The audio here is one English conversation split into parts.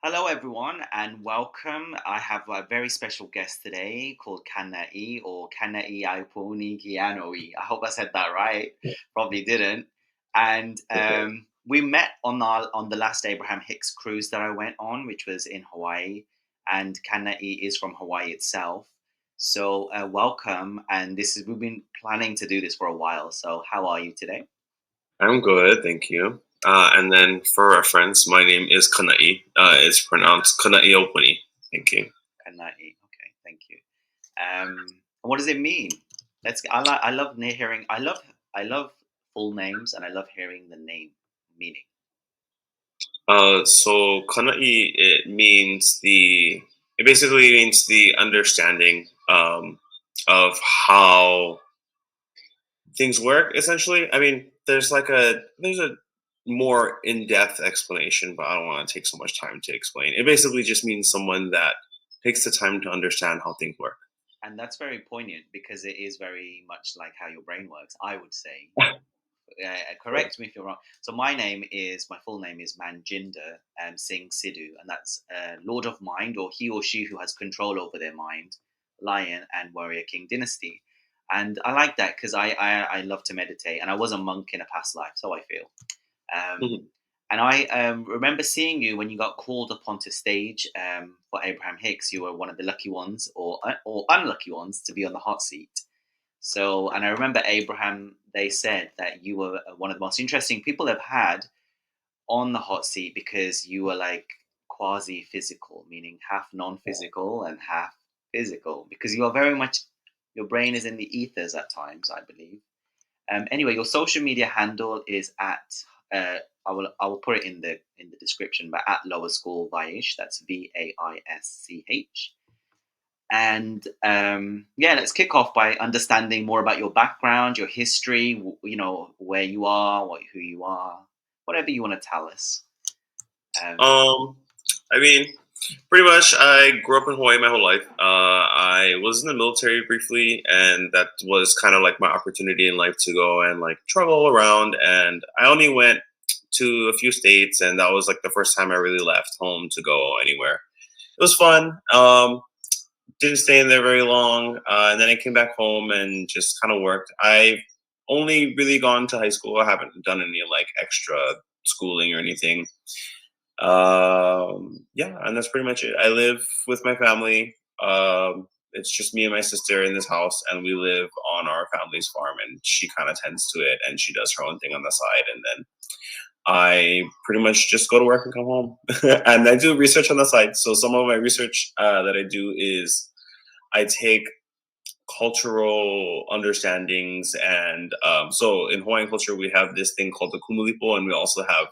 Hello, everyone, and welcome. I have a very special guest today called Kana'i or Kana'iaupuni Keanui. I hope I said that right. Probably didn't. And we met on the last Abraham Hicks cruise that I went on, which was in Hawaii. And Kana'i is from Hawaii itself. So welcome. And this is we've been planning to do this for a while. So how are you today? I'm good, thank you. And then for reference, my name is Kana'i. It's pronounced Kana'iaupuni. Thank you. Kana'i. Okay, thank you. What does it mean? I love hearing. I love full names, and I love hearing the name meaning. So Kana'i, it basically means the understanding of how things work. Essentially, I mean, there's a more in-depth explanation, but I don't want to take so much time to explain. It basically just means someone that takes the time to understand how things work. And that's very poignant because it is very much like how your brain works. I would say. Correct me if you're wrong. So my full name is Manjinder Singh Sidhu, and that's Lord of Mind, or he or she who has control over their mind, Lion and Warrior King dynasty. And I like that because I love to meditate, and I was a monk in a past life, so I feel. Um, and I remember seeing you when you got called upon to stage for Abraham Hicks. You were one of the lucky ones, or unlucky ones, to be on the hot seat. So, and I remember Abraham, they said that you were one of the most interesting people they've had on the hot seat because you were like quasi physical, meaning half non physical and half physical, because you are very much, your brain is in the ethers at times, I believe. Anyway, your social media handle is at, I will put it in the description, but at Lower School Vaish, that's Vaisch. And yeah, let's kick off by understanding more about your background, your history, where you are, who you are, whatever you want to tell us. Um, Um, I mean, pretty much, I grew up in Hawaii my whole life. I was in the military briefly, and that was kind of like my opportunity in life to go and like travel around. And I only went to a few states, and that was like the first time I really left home to go anywhere. It was fun. Didn't stay in there very long, and then I came back home and just kind of worked. I've only really gone to high school. I haven't done any like extra schooling or anything. Yeah, and that's pretty much it. I live with my family. It's just me and my sister in this house, and we live on our family's farm. And she kind of tends to it, and she does her own thing on the side. And then I pretty much just go to work and come home, and I do research on the side. So some of my research that I do is I take cultural understandings, and so in Hawaiian culture we have this thing called the kumulipo, and we also have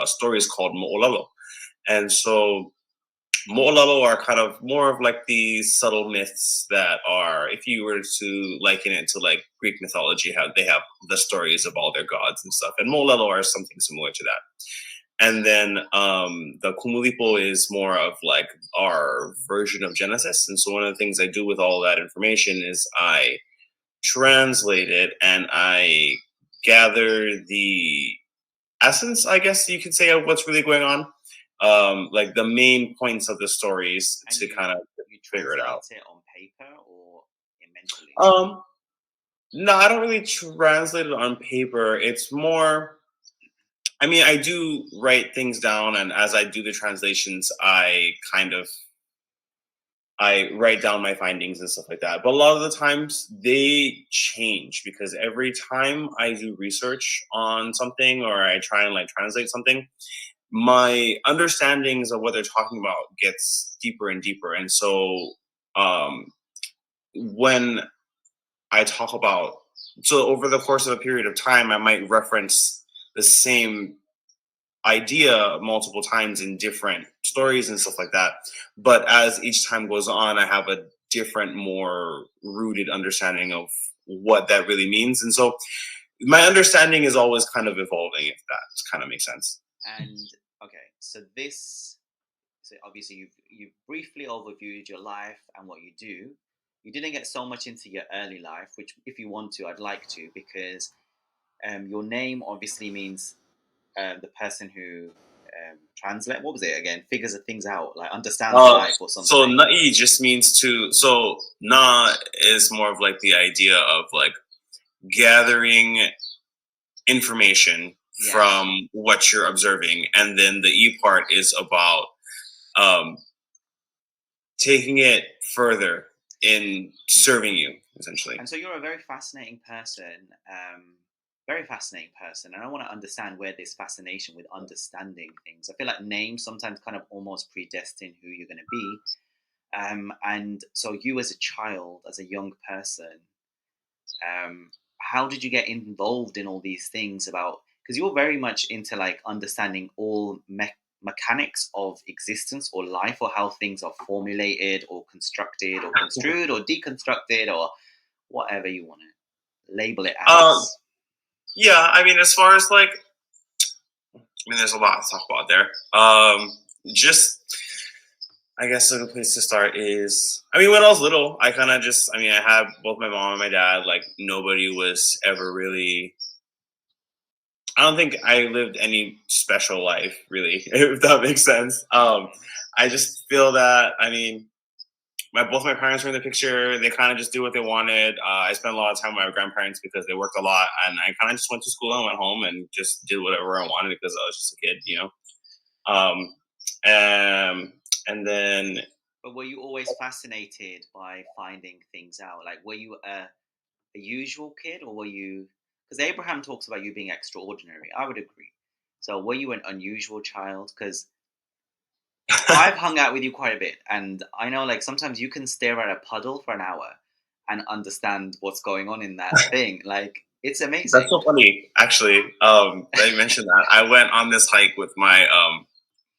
stories called mo'olelo. And so mo'olelo are kind of more of like these subtle myths that are, if you were to liken it to like Greek mythology, how they have the stories of all their gods and stuff. And mo'olelo are something similar to that. And then the kumulipo is more of like our version of Genesis. And so one of the things I do with all that information is I translate it and I gather the essence, I guess you could say, of what's really going on, like the main points of the stories and to you kind of you figure it translate out. it on paper or mentally. Um, no, I don't really translate it on paper. It's more, I mean, I do write things down, and as I do the translations, I write down my findings and stuff like that. But a lot of the times they change because every time I do research on something or I try and like translate something, my understandings of what they're talking about gets deeper and deeper. And so um, when I talk about, so over the course of a period of time, I might reference the same idea multiple times in different stories and stuff like that. But as each time goes on, I have a different, more rooted understanding of what that really means. And so my understanding is always kind of evolving, if that kind of makes sense. And okay, so obviously you've briefly overviewed your life and what you do. You didn't get so much into your early life, which if you want to, I'd like to, because your name obviously means the person who translate. What was it again? Figures of things out, like understands life or So something. na'i just means to. So na is more of like the idea of like gathering information Yeah. from what you're observing, and then the e part is about um, taking it further in serving you, essentially. And so you're a very fascinating person, very fascinating person, and I want to understand where this fascination with understanding things. I feel like names sometimes kind of almost predestine who you're going to be. And so you, as a child, as a young person, how did you get involved in all these things about? Because you're very much into like understanding all mechanics of existence or life, or how things are formulated or constructed or construed or deconstructed or whatever you want to label it Uh, as. yeah, I mean, as far as like, I mean, there's a lot to talk about there. Just, I guess a good place to start is, I mean, when I was little, I kind of just, I mean, I had both my mom and my dad. Like, nobody was ever really. I don't think I lived any special life, really, if that makes sense. I just feel that, I mean, both my parents were in the picture. They kind of just do what they wanted. I spent a lot of time with my grandparents because they worked a lot, and I kind of just went to school and went home and just did whatever I wanted because I was just a kid, you know. Um, and then But were you always fascinated by finding things out? Like, were you a usual kid, or were you? Because Abraham talks about you being extraordinary. I would agree. So, were you an unusual child? Because I've hung out with you quite a bit, and I know like sometimes you can stare at a puddle for an hour and understand what's going on in that thing. Like, it's that's amazing. so funny, actually. That you mentioned that. I went on this hike with my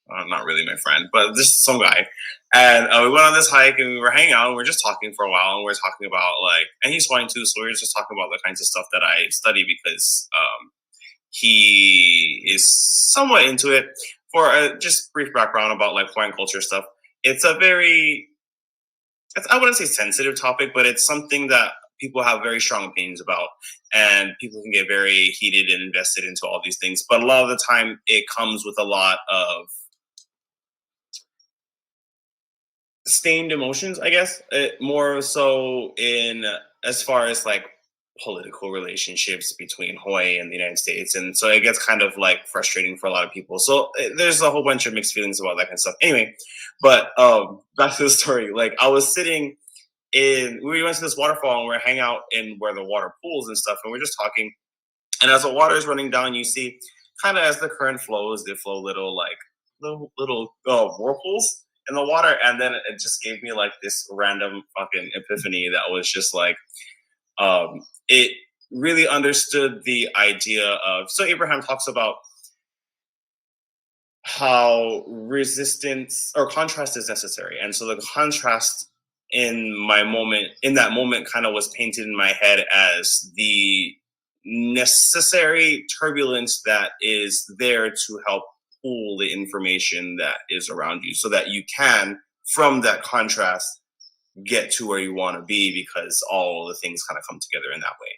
not really my friend, but just some guy. And we went on this hike and we were hanging out and we were just talking for a while and we are talking about like, and he's Hawaiian too, so we were just talking about the kinds of stuff that I study because he is somewhat into it. For just brief background about like Hawaiian culture stuff, it's a very, I wouldn't say sensitive topic, but it's something that people have very strong opinions about and people can get very heated and invested into all these things. But a lot of the time it comes with a lot of stained emotions, I guess, more so in as far as like political relationships between Hawaii and the United States, and so it gets kind of like frustrating for a lot of people. So there's a whole bunch of mixed feelings about that kind of stuff. Anyway, but back to the story. Like I was sitting in, we went to this waterfall and we're hanging out in where the water pools and stuff, and we're just talking. And as the water is running down, you see kind of as the current flows, they flow little like little whirlpools in the water, and then it just gave me like this random fucking epiphany that was just like it really understood the idea of. So Abraham talks about how resistance or contrast is necessary, and so the contrast in that moment kind of was painted in my head as the necessary turbulence that is there to help pull the information that is around you so that you can from that contrast get to where you want to be because all the things kind of come together in that way.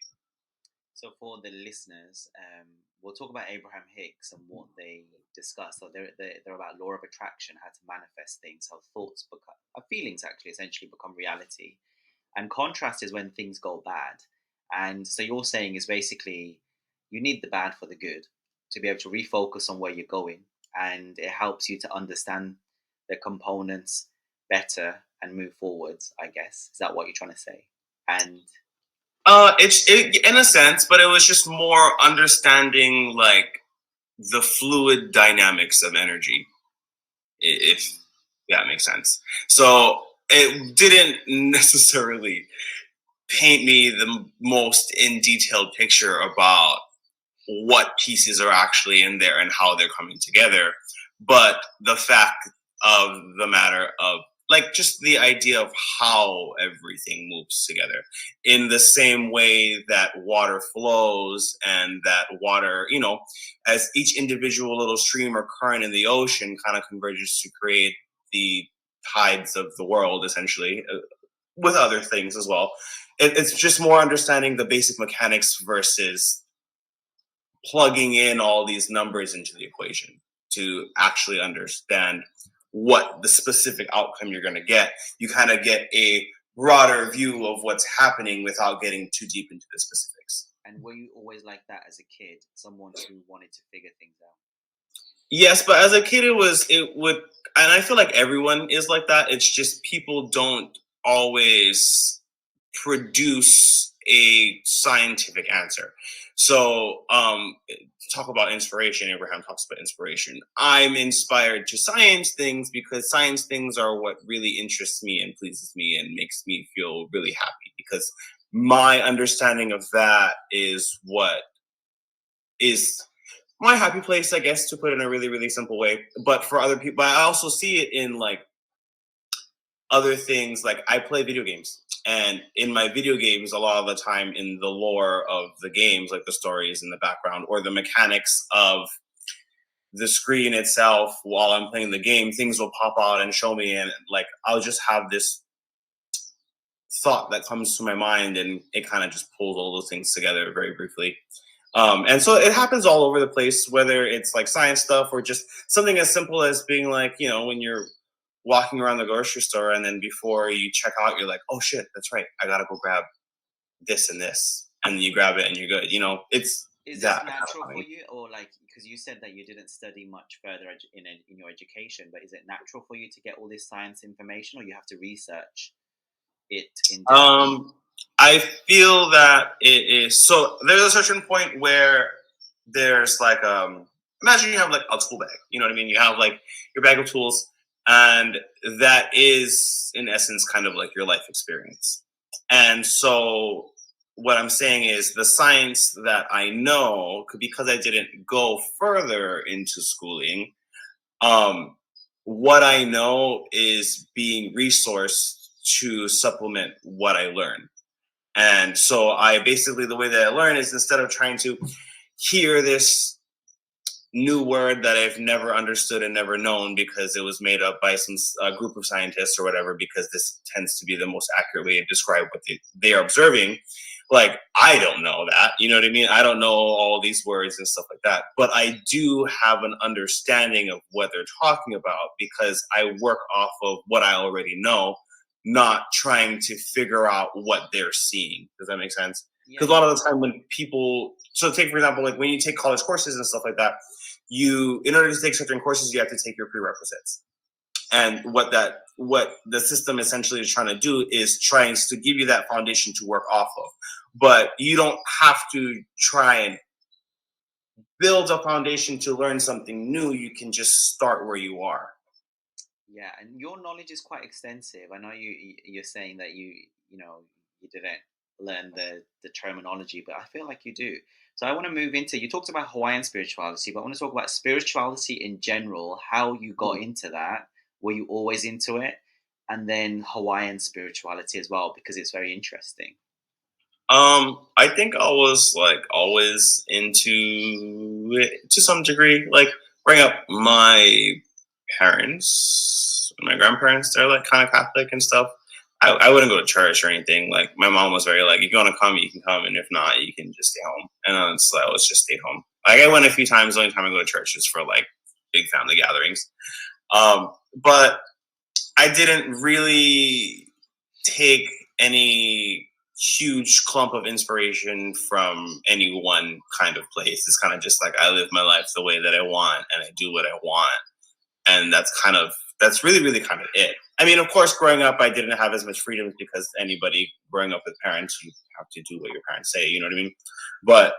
So for the listeners, we'll talk about Abraham Hicks and what they discuss. So they're about law of attraction, how to manifest things, how thoughts become, feelings actually essentially become reality. And contrast is when things go bad. And so you're saying is basically you need the bad for the good to be able to refocus on where you're going. And it helps you to understand the components better and move forwards, I guess. Is that what you're trying to say? And In a sense, but it was just more understanding like the fluid dynamics of energy, if mm, that makes sense. So it didn't necessarily paint me the most in detailed picture about what pieces are actually in there and how they're coming together, but the fact of the matter of like just the idea of how everything moves together in the same way that water flows and that water, you know, as each individual little stream or current in the ocean kind of converges to create the tides of the world essentially, with other things as well. It's just more understanding the basic mechanics versus plugging in all these numbers into the equation to actually understand what the specific outcome you're going to get. You kind of get a broader view of what's happening without getting too deep into the specifics. And were you always like that as a kid, someone who wanted to figure things out? Yes, but as a kid, it would, and I feel like everyone is like that. It's just people don't always produce a scientific answer. So, talk about inspiration. Abraham talks about inspiration. I'm inspired to science things because science things are what really interests me and pleases me and makes me feel really happy, because my understanding of that is what is my happy place, I guess, to put it in a really, really simple way. But for other people, I also see it in like other things. Like I play video games, and in my video games, a lot of the time in the lore of the games, like the stories in the background or the mechanics of the screen itself, while I'm playing the game, things will pop out and show me, and like I'll just have this thought that comes to my mind, and it kind of just pulls all those things together very briefly. And so it happens all over the place, whether it's like science stuff or just something as simple as being like, when you're walking around the grocery store and then before you check out, you're like, oh shit, that's right, I gotta go grab this and this. And then you grab it and you're good. It's Is this that natural kind for of you, or like because you said that you didn't study much further in your education, but is it natural for you to get all this science information, or you have to research it in depth? I feel that it is. So there's a certain point where there's like, imagine you have like a tool bag, you know what I mean? You have like your bag of tools, and that is in essence kind of like your life experience. And so what I'm saying is the science that I know, because I didn't go further into schooling, um, what I know is being resourced to supplement what I learn. And so I basically, the way that I learn is, instead of trying to hear this new word that I've never understood and never known because it was made up by some group of scientists or whatever, because this tends to be the most accurate way to describe what they are observing. Like, I don't know that, you know what I mean? I don't know all these words and stuff like that, but I do have an understanding of what they're talking about because I work off of what I already know, not trying to figure out what they're seeing. Does that make sense? Yeah, Because a lot of the time when people, so take for example, like when you take college courses and stuff like that, in order to take certain courses, you have to take your prerequisites. And what the system essentially is trying to do is trying to give you that foundation to work off of. But you don't have to try and build a foundation to learn something new. You can just start where you are. yeah, and your knowledge is quite extensive. I know you're saying that you didn't learn the terminology, but I feel like you do. So I want to move into, you talked about Hawaiian spirituality, but I want to talk about spirituality in general, how you got into that. Were you always into it? And then Hawaiian spirituality as well, because it's very interesting. I think I was like always into it to some degree. Like growing up, my parents, my grandparents, they're like kind of Catholic and stuff. I wouldn't go to church or anything. Like my mom was very like, if you want to come, you can come, and if not, you can just stay home. And so I was just stayed home. Like I went a few times. The only time I go to church is for like big family gatherings. But I didn't really take any huge clump of inspiration from any one kind of place. It's kind of just like I live my life the way that I want and I do what I want. And that's really, really kind of it. I mean, of course, growing up, I didn't have as much freedom because anybody growing up with parents, you have to do what your parents say, you know what I mean? But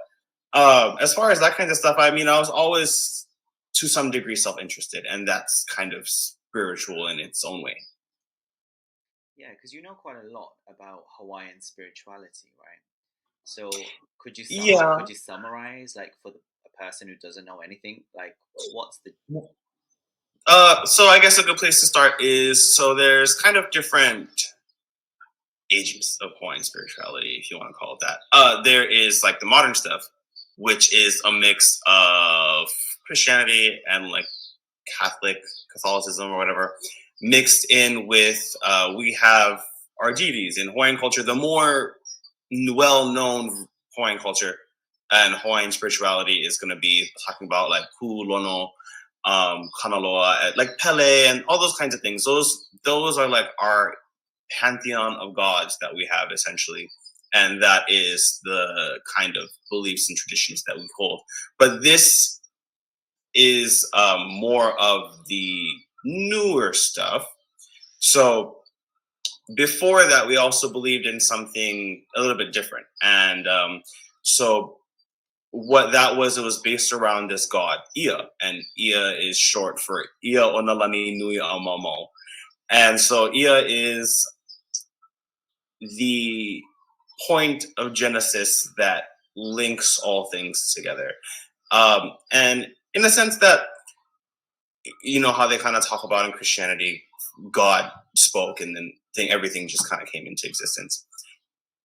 as far as that kind of stuff, I mean, I was always to some degree self-interested, and that's kind of spiritual in its own way. Yeah, because you know quite a lot about Hawaiian spirituality, right? So Yeah. could you summarize, like, for a person who doesn't know anything, like what's the So I guess a good place to start is, so there's kind of different ages of Hawaiian spirituality, if you want to call it that. There is like the modern stuff, which is a mix of Christianity and like Catholicism or whatever, mixed in with we have our deities in Hawaiian culture. The more well-known Hawaiian culture and Hawaiian spirituality is going to be talking about like Ku Lono, Kanaloa, like Pele and all those kinds of things. Those are like our pantheon of gods that we have essentially. And that is the kind of beliefs and traditions that we hold. But this is more of the newer stuff. So before that, we also believed in something a little bit different. And so what that was, it was based around this god, Ia. And Ia is short for Ia Onalani Nui Amamo. And so Ia is the point of Genesis that links all things together. And in the sense that, you know, how they kind of talk about in Christianity, God spoke and then everything just kind of came into existence.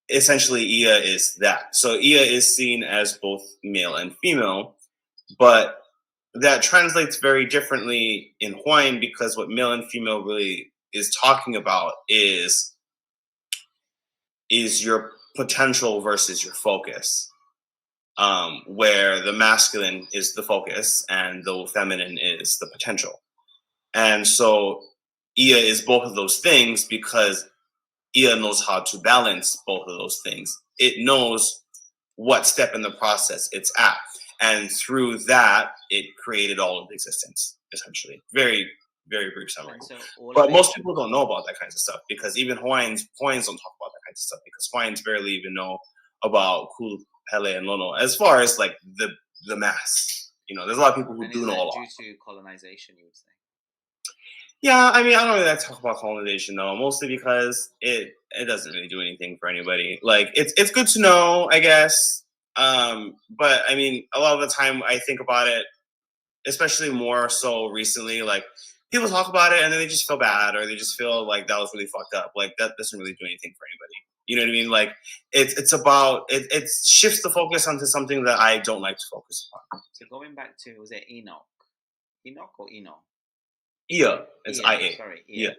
Essentially, Ia is that. So Ia is seen as both male and female, but that translates very differently in Hawaiian, because what male and female really is talking about is your potential versus your focus, where the masculine is the focus and the feminine is the potential. And so Ia is both of those things because Ia knows how to balance both of those things. It knows what step in the process it's at. And through that, it created all of existence, essentially. Very, very brief summary. So but most people don't know about that kinds of stuff, because even Hawaiians don't talk about that kinds of stuff, because Hawaiians barely even know about Kulu, Pele, and Lono, as far as like the mass. You know, there's a lot of people who do know a lot. Due to colonization, you would say? Yeah, I mean, I don't really like to talk about colonization though, mostly because it doesn't really do anything for anybody. Like it's good to know, I guess. But I mean, a lot of the time I think about it, especially more so recently, like people talk about it and then they just feel bad, or they just feel like that was really fucked up. Like that doesn't really do anything for anybody. You know what I mean? Like it's about it shifts the focus onto something that I don't like to focus on. So going back to, was it Enoch? Enoch or Eno? Ia. It's IA. Sorry, Ia.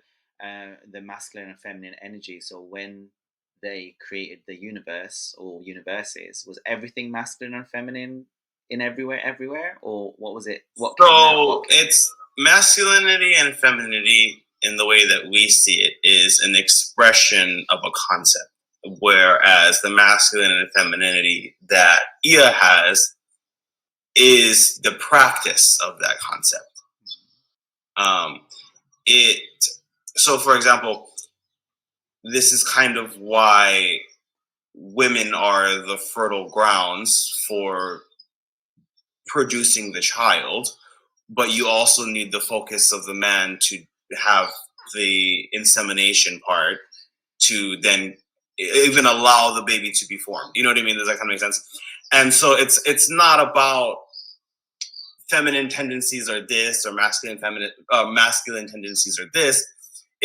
The masculine and feminine energy. So when they created the universe or universes, was everything masculine and feminine in everywhere, or what was it? What it's masculinity and femininity in the way that we see it is an expression of a concept, whereas the masculine and femininity that Ia has is the practice of that concept. So for example, this is kind of why women are the fertile grounds for producing the child, but you also need the focus of the man to have the insemination part to then even allow the baby to be formed. You know what I mean? Does that kind of make sense? And so it's not about feminine tendencies are this, or masculine tendencies are this.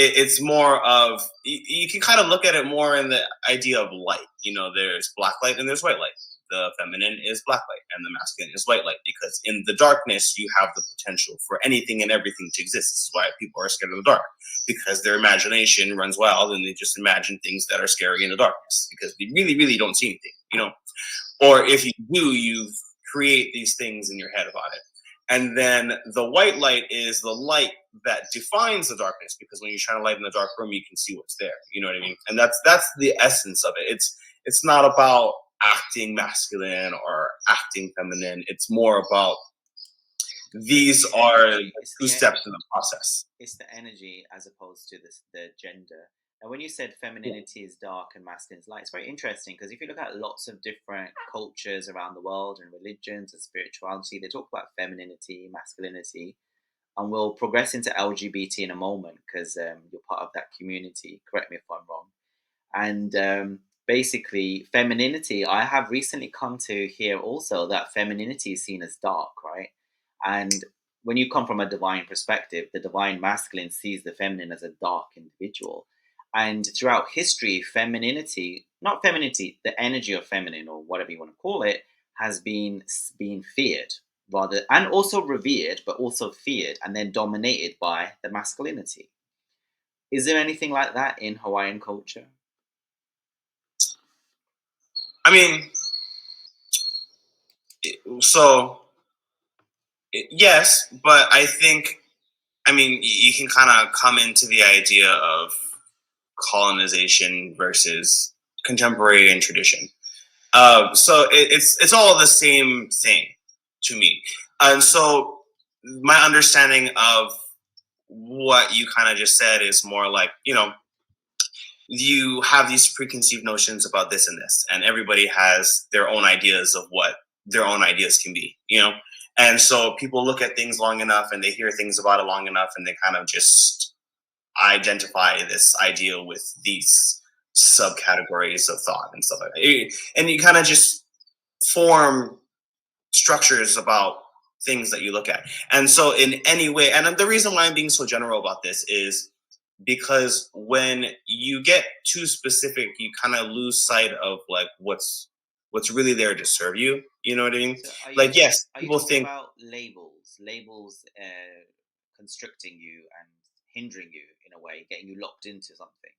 It's more of, you can kind of look at it more in the idea of light. You know, there's black light and there's white light. The feminine is black light and the masculine is white light, because in the darkness you have the potential for anything and everything to exist. This is why people are scared of the dark, because their imagination runs wild and they just imagine things that are scary in the darkness, because they really, really don't see anything, you know. Or if you do, you create these things in your head about it. And then the white light is the light that defines the darkness, because when you shine a light in the dark room, you can see what's there. You know what I mean? And that's the essence of it. It's not about acting masculine or acting feminine. It's more about these are two steps in the process. It's the energy as opposed to the gender. And when you said femininity is dark and masculine is light, it's very interesting, because if you look at lots of different cultures around the world and religions and spirituality, they talk about femininity, masculinity, and we'll progress into LGBT in a moment, because you're part of that community. Correct me if I'm wrong. And basically, femininity, I have recently come to hear also that femininity is seen as dark, right? And when you come from a divine perspective, the divine masculine sees the feminine as a dark individual. And throughout history, not femininity, the energy of feminine, or whatever you want to call it, has been feared rather, and also revered, but also feared and then dominated by the masculinity. Is there anything like that in Hawaiian culture? I mean, so Yes, but I think, I mean, you can kind of come into the idea of colonization versus contemporary and tradition. So it's all the same thing to me. And so my understanding of what you kind of just said is more like, you have these preconceived notions about this and this, and everybody has their own ideas of what their own ideas can be. And so people look at things long enough and they hear things about it long enough and they kind of just identify this idea with these subcategories of thought and stuff like that. And you kind of just form structures about things that you look at. And so, in any way, and the reason why I'm being so general about this is because when you get too specific, you kind of lose sight of like what's really there to serve you. You know what I mean? So Like, yes, are you people talking think. about labels constricting you and hindering you in a way, getting you locked into something?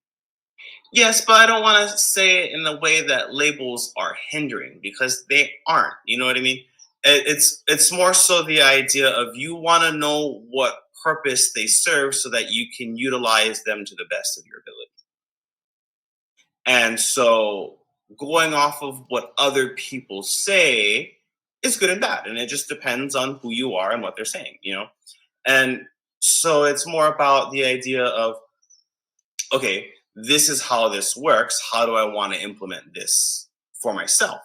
Yes, but I don't want to say it in the way that labels are hindering because they aren't. You know what I mean? It's more so the idea of you want to know what purpose they serve so that you can utilize them to the best of your ability. And so going off of what other people say is good and bad, and it just depends on who you are and what they're saying. And so it's more about the idea of, okay, this is how this works. How do I want to implement this for myself?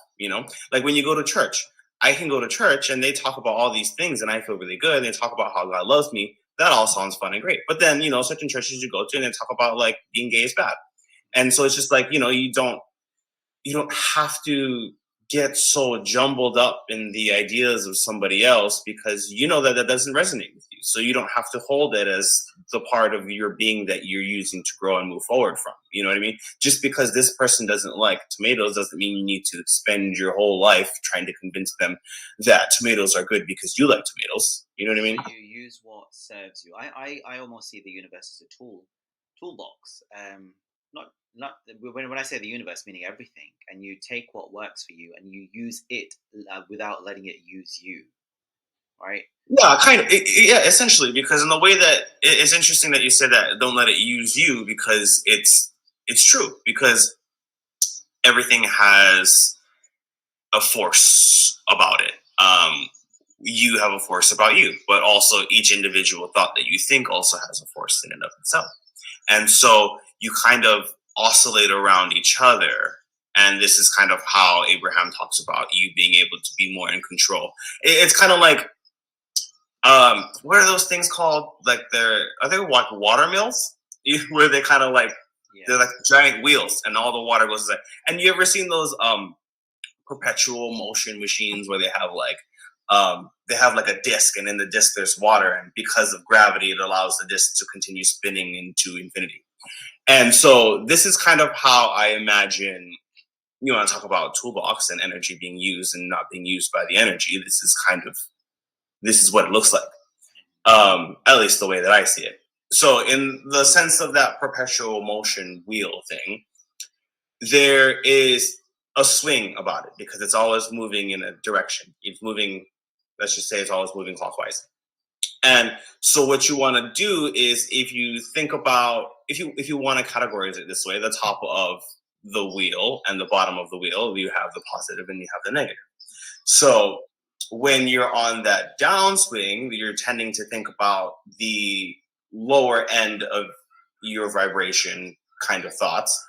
Like when you go to church, I can go to church and they talk about all these things and I feel really good. And they talk about how God loves me. That all sounds fun and great. But then, certain churches you go to and they talk about like being gay is bad. And so it's just like, you don't have to get so jumbled up in the ideas of somebody else because you know that that doesn't resonate with you. So you don't have to hold it as the part of your being that you're using to grow and move forward from. You know what I mean? Just because this person doesn't like tomatoes doesn't mean you need to spend your whole life trying to convince them that tomatoes are good because you like tomatoes. You know what I So mean? you use what serves you. I almost see the universe as a toolbox. Not when I say the universe, meaning everything, and you take what works for you and you use it without letting it use you, right? Yeah, kind of. Yeah, essentially, because in the way that it's interesting that you said that, don't let it use you, because it's true. Because everything has a force about it. You have a force about you, but also each individual thought that you think also has a force in and of itself. And so you kind of oscillate around each other. And this is kind of how Abraham talks about you being able to be more in control. It's kind of like, what are those things called? Like are they like water mills? Where they kind of like, Yeah. they're like giant wheels and all the water goes inside. And you ever seen those perpetual motion machines where they have like a disc, and in the disc there's water, and because of gravity it allows the disc to continue spinning into infinity. And so this is kind of how I imagine, you want to talk about toolbox and energy being used and not being used by the energy. This is what it looks like, at least the way that I see it. So in the sense of that perpetual motion wheel thing, there is a swing about it because it's always moving in a direction. It's moving, let's just say it's always moving clockwise. And so what you want to do is, if you think about, if you want to categorize it this way, the top of the wheel and the bottom of the wheel, you have the positive and you have the negative. So when you're on that downswing, you're tending to think about the lower end of your vibration kind of thoughts.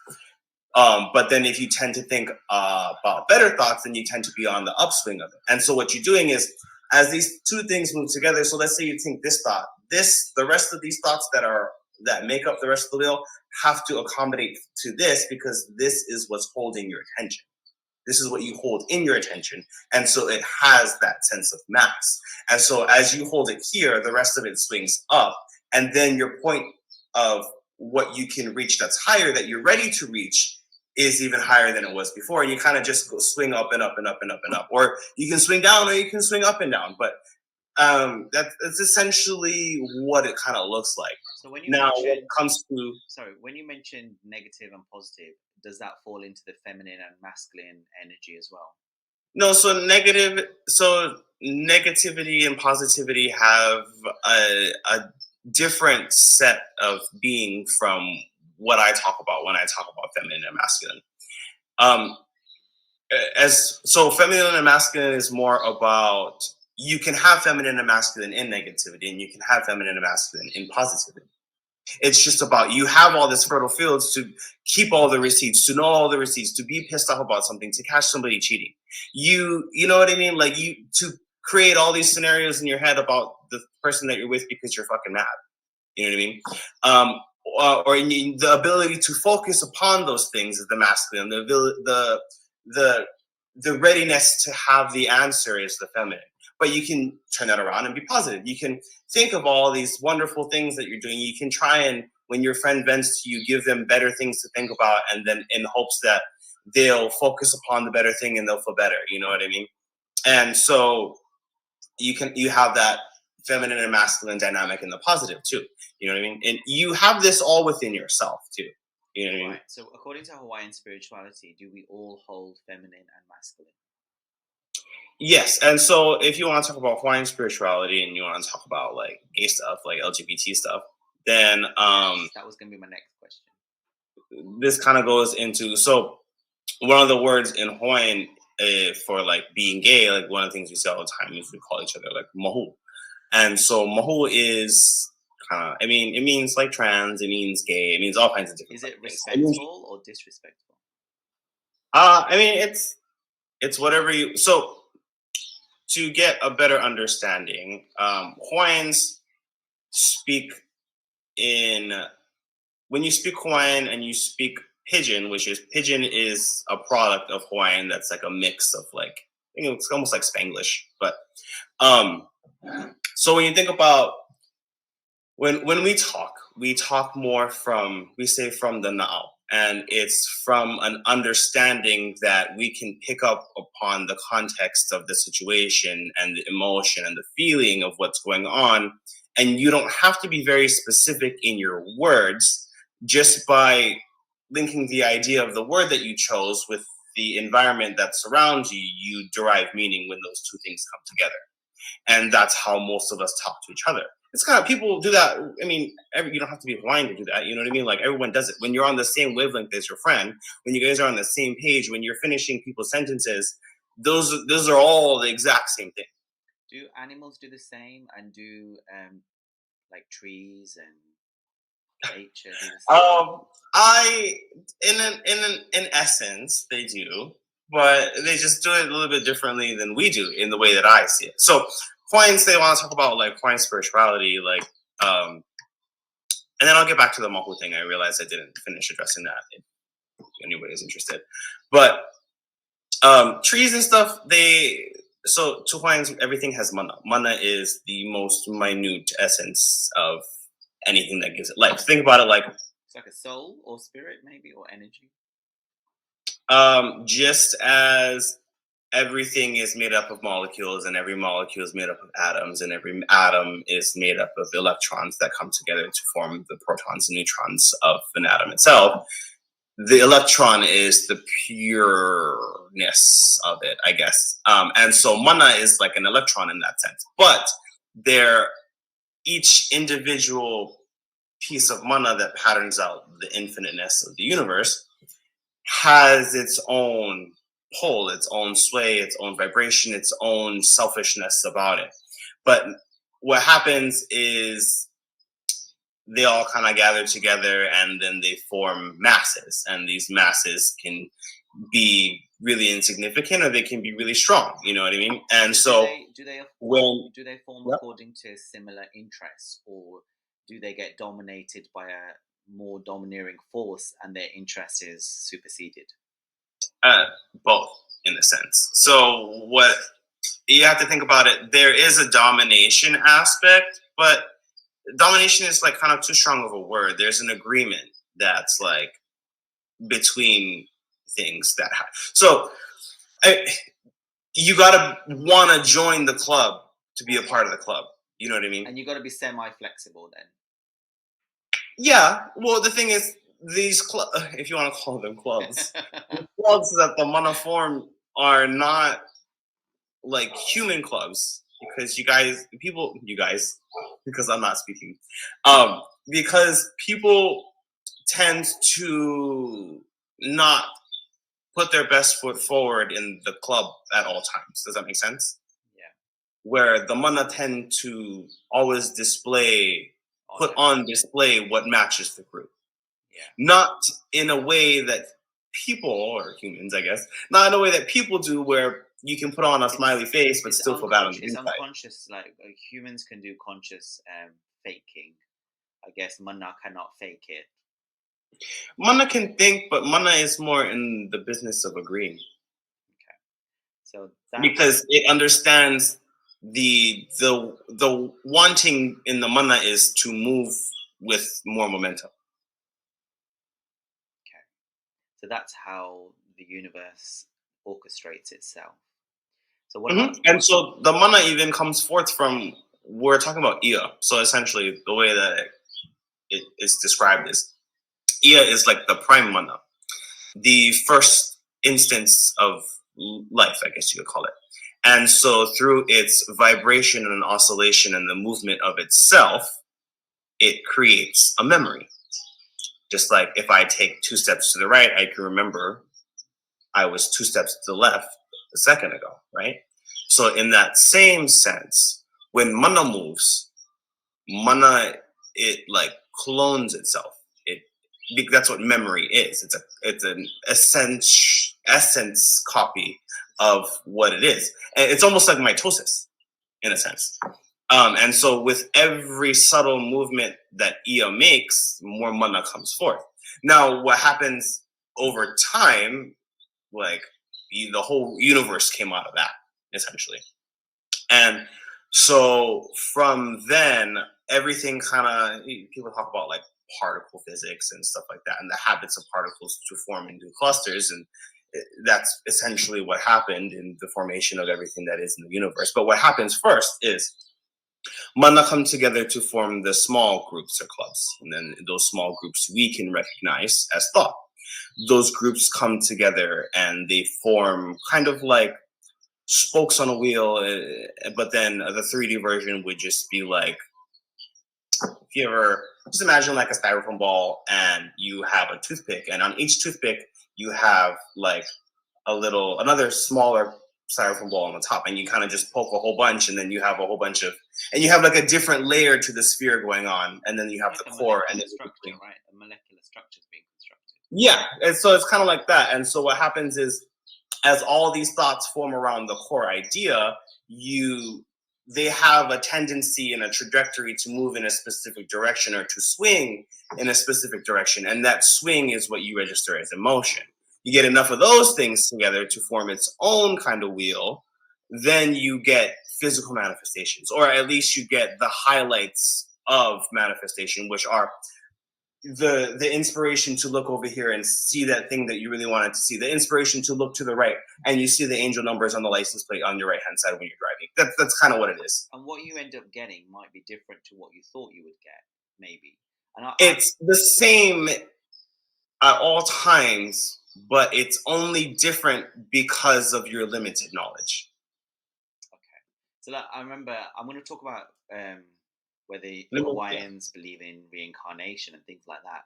But then if you tend to think about better thoughts, then you tend to be on the upswing of it. And so what you're doing is, as these two things move together, so let's say you think this thought, the rest of these thoughts that make up the rest of the wheel have to accommodate to this, because this is what's holding your attention. This is what you hold in your attention. And so it has that sense of mass. And so as you hold it here, the rest of it swings up. And then your point of what you can reach that's higher, that you're ready to reach, is even higher than it was before. And you kind of just go swing up and up and up and up and up. Or you can swing down or you can swing up and down. But that's essentially what it kind of looks like. So when you Now, when it mention comes to, when you mention negative and positive, does that fall into the feminine and masculine energy as well? No, so negativity and positivity have a different set of being from what I talk about when I talk about feminine and masculine. Um, as so feminine and masculine is more about, you can have feminine and masculine in negativity, and you can have feminine and masculine in positivity. It's just about, you have all this fertile fields to keep all the receipts, to know all the receipts, to be pissed off about something, to catch somebody cheating. You know what I mean? Like, you to create all these scenarios in your head about the person that you're with because you're fucking mad. You know what I mean? The ability to focus upon those things is the masculine. The the readiness to have the answer is the feminine. But you can turn that around and be positive. You can think of all these wonderful things that you're doing. You can try and, when your friend vents to you, give them better things to think about, and then in hopes that they'll focus upon the better thing and they'll feel better. You know what I mean? And so you have that feminine and masculine dynamic in the positive too. You know what I mean? And you have this all within yourself too. You know what I mean? Right. So, according to Hawaiian spirituality, do we all hold feminine and masculine? Yes. And so if you want to talk about Hawaiian spirituality and you want to talk about like gay stuff, like LGBT stuff, then Yes, that was going to be my next question. this kind of goes into, so one of the words in Hawaiian for like being gay, like one of the things we say all the time is we call each other like mahu. And so mahu is kind of, I mean, it means like trans, it means gay, it means all kinds of different Is it things. respectful or disrespectful? I mean, it's whatever you. So to get a better understanding, Hawaiians speak in, when you speak Hawaiian and you speak Pidgin, which is, Pidgin is a product of Hawaiian that's like a mix of like, it's almost like Spanglish, but um, so when you think about, when we talk more from, we say from the now, and it's from an understanding that we can pick up upon the context of the situation and the emotion and the feeling of what's going on, and you don't have to be very specific in your words. Just by linking the idea of the word that you chose with the environment that surrounds you, you derive meaning when those two things come together. And that's how most of us talk to each other. It's kind of, people do that. I mean, you don't have to be Hawaiian to do that. You know what I mean? Like, everyone does it. When you're on the same wavelength as your friend, when you guys are on the same page, when you're finishing people's sentences, those are all the exact same thing. Do animals do the same, and do like trees and nature do the same? I in essence they do, but they just do it a little bit differently than we do in the way that I see it. So Hawaiians, they want to talk about like Hawaiian spirituality, like and then I'll get back to the Mahu thing. I realized I didn't finish addressing that if anybody is interested. But trees and stuff, so to Hawaiians, everything has mana. Mana is the most minute essence of anything that gives it life. Think about it like, It's like a soul or spirit, maybe, or energy. just as everything is made up of molecules, and every molecule is made up of atoms, and every atom is made up of electrons that come together to form the protons and neutrons of an atom itself. The electron is the pureness of it, I guess. And so mana is like an electron in that sense. But they're, each individual piece of mana that patterns out the infiniteness of the universe has its own pull, its own sway, its own vibration, its own selfishness about it. But what happens is they all kind of gather together and then they form masses, and these masses can be really insignificant or they can be really strong. You know what I mean? And so do they when, form yep. according to similar interests, or do they get dominated by a more domineering force and their interest is superseded? Both, in a sense. So what you have to think about it, there is a domination aspect, but domination is like kind of too strong of a word. There's an agreement that's like between things that happen. So you gotta want to join the club to be a part of the club. You know what I mean? And you got to be semi-flexible then. Yeah. Well, the thing is, these if you want to call them clubs, the clubs that the mana form are not like human clubs, because you guys, because I'm not speaking, because people tend to not put their best foot forward in the club at all times. Does that make sense? Yeah. Where the mana tend to always put on display what matches the group. Yeah. Not in a way that people, or humans, I guess, not in a way that people do, where you can put on a smiley face but still feel bad on the It's inside. unconscious. Like humans can do conscious faking. I guess mana cannot fake it. Mana can think, but mana is more in the business of agreeing. Okay. So that, because it understands the wanting in the mana is to move with more momentum. okay. So that's how the universe orchestrates itself. So what about? And so the mana even comes forth from, we're talking about Ia. So essentially, the way that it is described is Ia is like the prime mana, the first instance of life, I guess you could call it. And so through its vibration and oscillation and the movement of itself, it creates a memory. Just like if I take 2 steps to the right, I can remember I was 2 steps to the left a second ago, right? So in that same sense, when mana moves, mana, it like clones itself. That's what memory is. It's an essence copy of what it is. And it's almost like mitosis in a sense. And so with every subtle movement that Ia makes, more mana comes forth. Now, what happens over time, like the whole universe came out of that, essentially. And so from then, everything kind of, people talk about like particle physics and stuff like that, and the habits of particles to form into clusters. And that's essentially what happened in the formation of everything that is in the universe. But what happens first is mana come together to form the small groups or clubs. And then those small groups we can recognize as thought. Those groups come together and they form kind of like spokes on a wheel, but then the 3D version would just be like, if you ever just imagine like a styrofoam ball and you have a toothpick, and on each toothpick you have like another smaller styrofoam ball on the top, and you kind of just poke a whole bunch, and then you have a whole bunch of, and you have like a different layer to the sphere going on, and then you have like the core and the structure, right? A molecular structure is being constructed. Yeah, and so it's kind of like that. And so what happens is, as all these thoughts form around the core idea, they have a tendency and a trajectory to move in a specific direction or to swing in a specific direction. And that swing is what you register as emotion. You get enough of those things together to form its own kind of wheel, then you get physical manifestations, or at least you get the highlights of manifestation, which are the inspiration to look over here and see that thing that you really wanted to see, the inspiration to look to the right and you see the angel numbers on the license plate on your right hand side when you're driving. That's kind of what it is. And what you end up getting might be different to what you thought you would get, maybe. And it's the same at all times, but it's only different because of your limited knowledge. Okay, so I remember I'm going to talk about where the Hawaiians believe in reincarnation and things like that.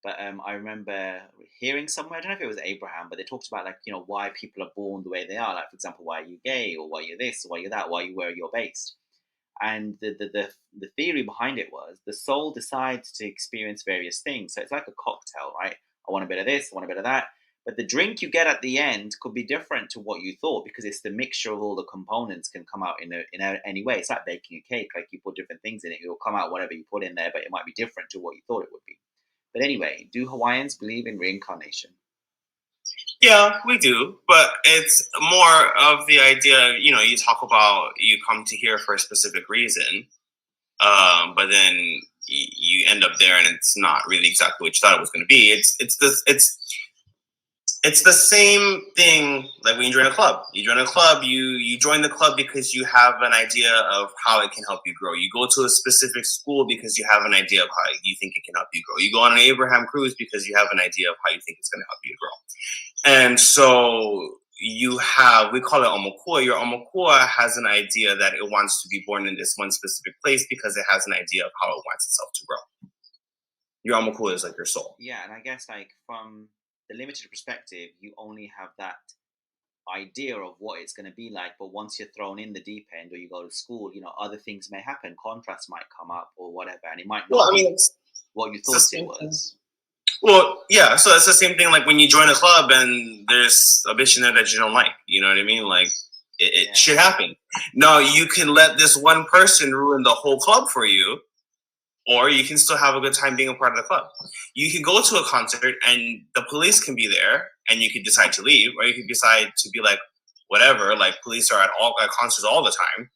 But I remember hearing somewhere, I don't know if it was Abraham, but they talked about like, why people are born the way they are. Like, for example, why are you gay, or why you're this, or why you're that, why you where you're based. And the theory behind it was the soul decides to experience various things. So it's like a cocktail, right? I want a bit of this, I want a bit of that. But the drink you get at the end could be different to what you thought, because it's the mixture of all the components can come out in any way. It's like baking a cake. Like, you put different things in it, it will come out whatever you put in there, but it might be different to what you thought it would be. But anyway, do Hawaiians believe in reincarnation? Yeah, we do, but it's more of the idea, you talk about you come to here for a specific reason, but then you end up there and it's not really exactly what you thought it was going to be. It's the same thing like when you join a club. You join a club, you join the club because you have an idea of how it can help you grow. You go to a specific school because you have an idea of how you think it can help you grow. You go on an Abraham cruise because you have an idea of how you think it's going to help you grow. And so we call it omokua. Your omokua has an idea that it wants to be born in this one specific place because it has an idea of how it wants itself to grow. Your omokua is like your soul. Yeah, and I guess like from the limited perspective, you only have that idea of what it's going to be like, but once you're thrown in the deep end or you go to school, other things may happen, contrasts might come up or whatever, and it might not be what you thought it was. Well, yeah, so it's the same thing like when you join a club and there's a bitch in there that you don't like, you know what I mean? Like it should happen. No, you can let this one person ruin the whole club for you, or you can still have a good time being a part of the club. You can go to a concert and the police can be there and you could decide to leave, or you could decide to be like, whatever, like police are at concerts all the time.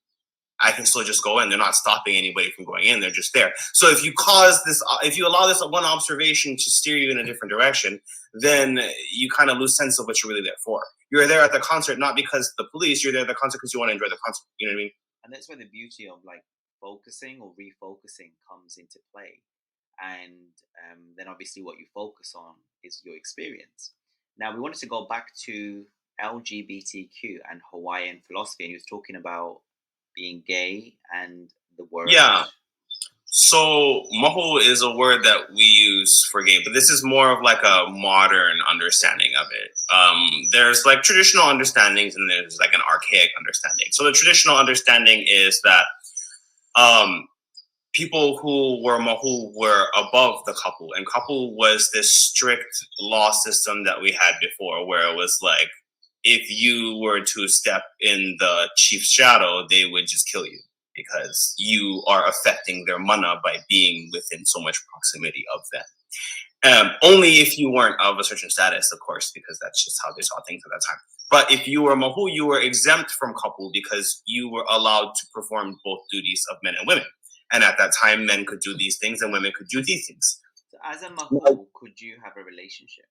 I can still just go in. They're not stopping anybody from going in. They're just there. So if you allow this one observation to steer you in a different direction, then you kind of lose sense of what you're really there for. You're there at the concert not because the police. You're there at the concert because you want to enjoy the concert. You know what I mean? And that's where the beauty of like focusing or refocusing comes into play. And then obviously what you focus on is your experience. Now we wanted to go back to LGBTQ and Hawaiian philosophy, and you was talking about being gay and the word. Yeah. So mahu is a word that we use for gay, but this is more of like a modern understanding of it. There's like traditional understandings and there's like an archaic understanding. So the traditional understanding is that people who were mahu were above the kapu, and kapu was this strict law system that we had before, where it was like if you were to step in the chief's shadow, they would just kill you because you are affecting their mana by being within so much proximity of them. Only if you weren't of a certain status, of course, because that's just how they saw things at that time. But if you were mahu, you were exempt from kapu because you were allowed to perform both duties of men and women. And at that time, men could do these things and women could do these things. So as a mahu, could you have a relationship?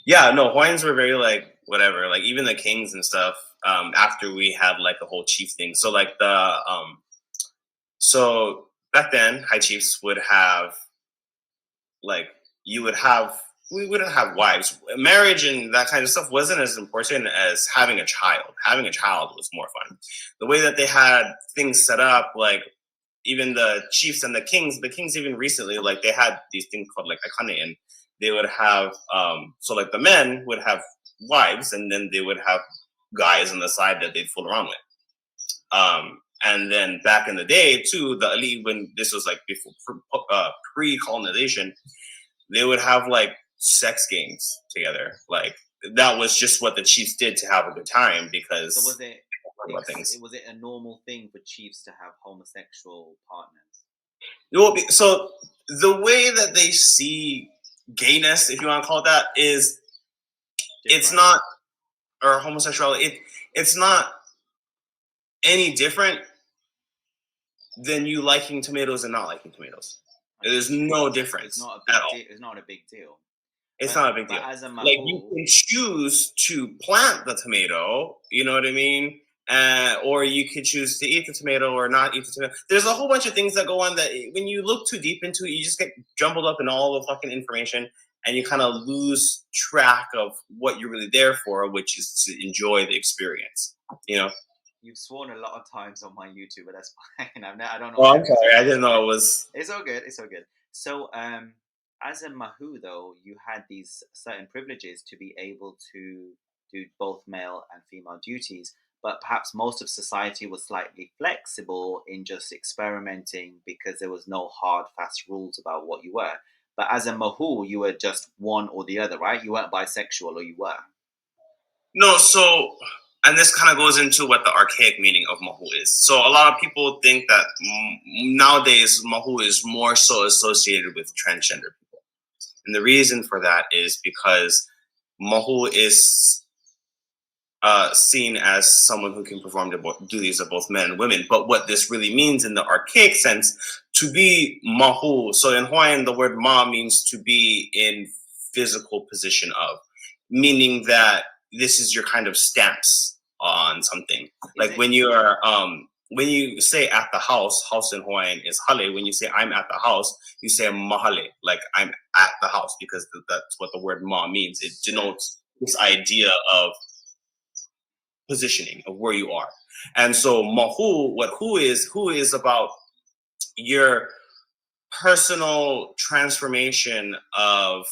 Yeah, no, Hawaiians were very like whatever, like even the kings and stuff. After we had like the whole chief thing, so like so back then, high chiefs would have like we wouldn't have wives. Marriage and that kind of stuff wasn't as important as having a child. Having a child was more fun. The way that they had things set up, like even the chiefs and the kings even recently, like they had these things called like Kana'iaupuni, and they would have so like the men would have wives and then they would have guys on the side that they'd fool around with. And then back in the day too, the elite, when this was like before pre-colonization, they would have like sex games together. Like that was just what the chiefs did to have a good time because. So was it a normal thing for chiefs to have homosexual partners? Well, so the way that they see gayness, if you want to call it that, is it's not, or homosexuality, it's not any different than you liking tomatoes and not liking tomatoes. There's no difference at all. It's not a big deal. It's not a big deal. As a mahu, like you can choose to plant the tomato, you know what I mean? Or you could choose to eat the tomato or not eat the tomato. There's a whole bunch of things that go on that when you look too deep into it, you just get jumbled up in all the fucking information and you kind of lose track of what you're really there for, which is to enjoy the experience, you know? You've sworn a lot of times on my YouTube, but that's fine. I don't know. Oh, I'm sorry. I didn't know it was. It's all good. It's all good. So, as a mahu, though, you had these certain privileges to be able to do both male and female duties, but perhaps most of society was slightly flexible in just experimenting because there was no hard, fast rules about what you were. But as a mahu, you were just one or the other, right? You weren't bisexual, or you were? No, so, and this kind of goes into what the archaic meaning of mahu is. So a lot of people think that nowadays mahu is more so associated with transgender people. And the reason for that is because mahu is seen as someone who can perform the duties of both men and women. But what this really means in the archaic sense, to be mahu, so in Hawaiian, the word ma means to be in physical position of, meaning that this is your kind of stance on something. Like when you are, when you say at the house in Hawaiian is hale. When you say I'm at the house, you say mahale, like I'm at the house, because that's what the word ma means. It denotes this idea of positioning of where you are. And so mahu, what who is about your personal transformation of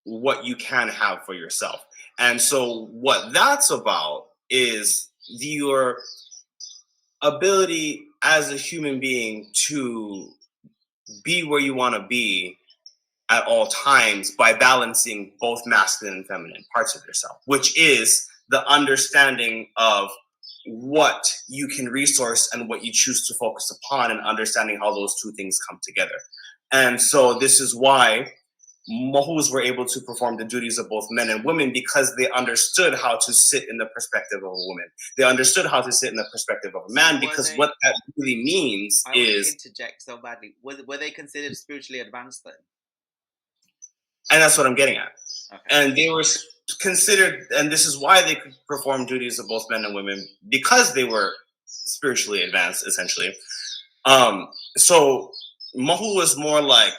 what you can have for yourself. And so what that's about is your ability as a human being to be where you want to be at all times by balancing both masculine and feminine parts of yourself, which is the understanding of what you can resource and what you choose to focus upon, and understanding how those two things come together. And so this is why Mohus were able to perform the duties of both men and women, because they understood how to sit in the perspective of a woman. They understood how to sit in the perspective of a man, because what that really means I want to is, interject so badly. Were they considered spiritually advanced then? and that's what I'm getting at. Okay. And they were considered, and this is why they could perform duties of both men and women, because they were spiritually advanced, essentially. So Mahu was more like,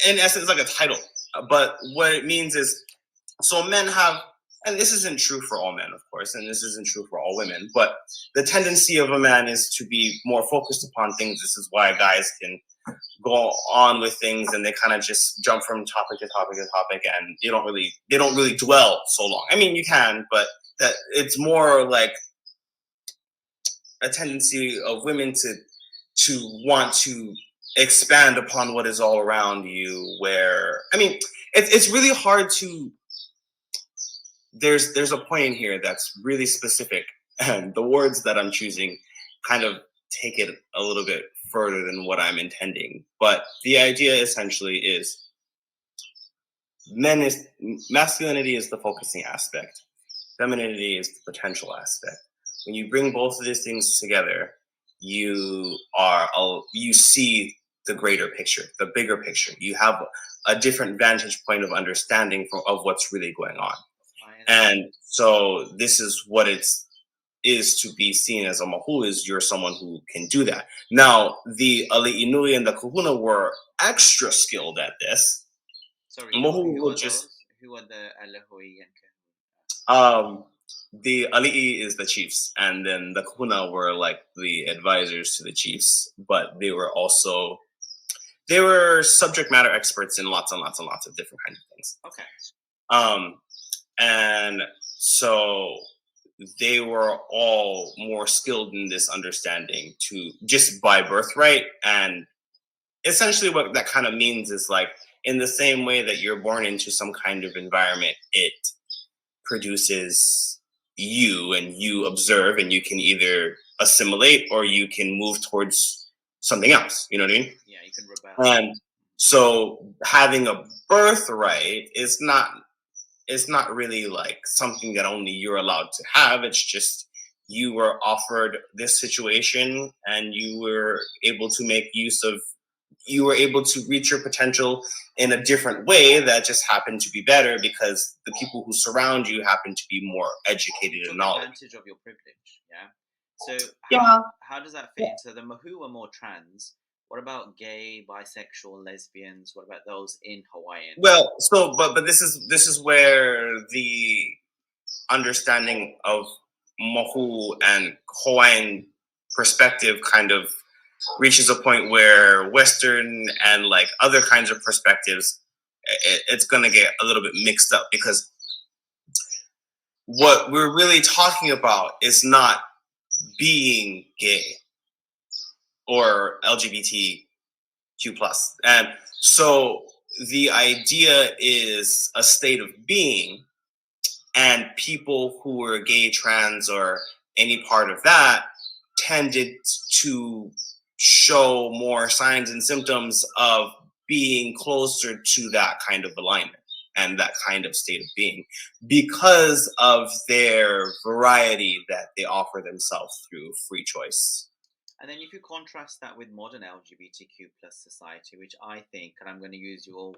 in essence, like a title. But what it means is, so men have, and this isn't true for all men, of course, and this isn't true for all women, but the tendency of a man is to be more focused upon things. This is why guys can go on with things and they kind of just jump from topic to topic to topic, and they don't really dwell so long. I mean, you can, but that it's more like a tendency of women to want to expand upon what is all around you, where, I mean, it's really hard to, there's a point in here that's really specific, and the words that I'm choosing kind of take it a little bit further than what I'm intending. But the idea essentially is, masculinity is the focusing aspect, femininity is the potential aspect. When you bring both of these things together, you see the greater picture, the bigger picture. You have a different vantage point of understanding of what's really going on. And so this is what is to be seen as a mahu, is you're someone who can do that. Now, the ali'inui and the kahuna were extra skilled at this. Sorry, Mahu who will are just, those? Who are the Alahui and the ali'i is the chiefs, and then the kahuna were like the advisors to the chiefs, but they were subject matter experts in lots and lots and lots of different kinds of things. Okay. And so they were all more skilled in this understanding to just by birthright. And essentially what that kind of means is, like, in the same way that you're born into some kind of environment, it produces you, and you observe, and you can either assimilate or you can move towards something else. You know what I mean? Yeah, you can rebel. And so having a birthright is not really like something that only you're allowed to have. It's just you were offered this situation, and you were able to reach your potential in a different way that just happened to be better, because the people who surround you happen to be more educated and knowledgeable. Advantage of your privilege, yeah. So Yeah. how does that fit? So the Mahu are more trans. What about gay, bisexual, lesbians? What about those in Hawaiian? Well, so but this is where the understanding of Mohu and Hawaiian perspective kind of reaches a point where Western and like other kinds of perspectives, it's going to get a little bit mixed up, because what we're really talking about is not being gay or LGBTQ plus. And so the idea is a state of being, and people who were gay, trans, or any part of that tended to show more signs and symptoms of being closer to that kind of alignment and that kind of state of being, because of their variety that they offer themselves through free choice. And then if you contrast that with modern LGBTQ plus society, which I think, and I'm going to use your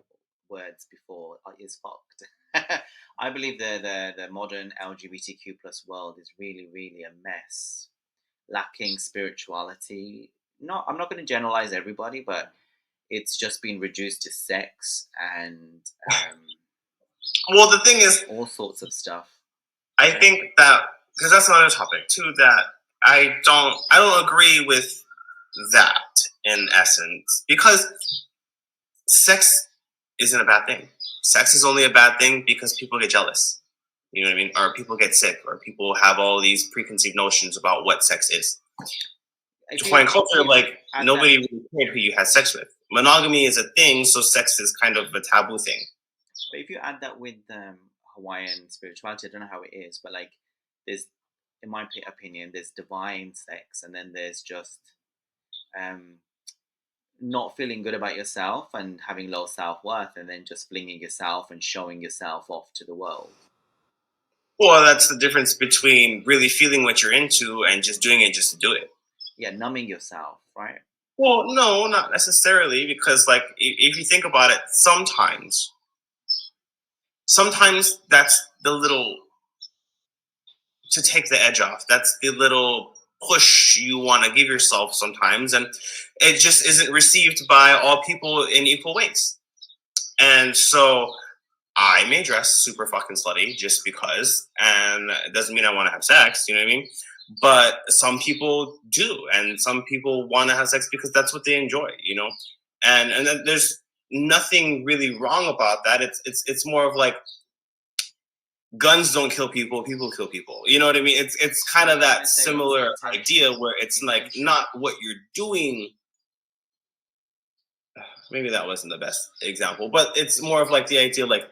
words before, is fucked. I believe the modern LGBTQ plus world is really, really a mess, lacking spirituality. I'm not going to generalize everybody, but it's just been reduced to sex and Well, the thing is, all sorts of stuff. I think that, because that's another topic too, that I don't agree with that in essence, because sex isn't a bad thing. Sex is only a bad thing because people get jealous. You know what I mean? Or people get sick, or people have all these preconceived notions about what sex is. Hawaiian culture, like, nobody really cared who you had sex with. Monogamy is a thing, so sex is kind of a taboo thing. But if you add that with Hawaiian spirituality, I don't know how it is, but like there's, in my opinion, there's divine sex, and then there's just not feeling good about yourself and having low self-worth, and then just flinging yourself and showing yourself off to the world. Well, that's the difference between really feeling what you're into and just doing it just to do it. Yeah, numbing yourself, right? Well, no, not necessarily, because like if you think about it, sometimes that's the little, to take the edge off. That's the little push you want to give yourself sometimes, and it just isn't received by all people in equal ways. And so I may dress super fucking slutty just because, and it doesn't mean I want to have sex, you know what I mean? But some people do, and some people want to have sex because that's what they enjoy, you know? And then there's nothing really wrong about that. It's more of like, guns don't kill people, people kill people. You know what I mean? It's kind of that similar idea where it's like not what you're doing. Maybe that wasn't the best example, but it's more of like the idea, like,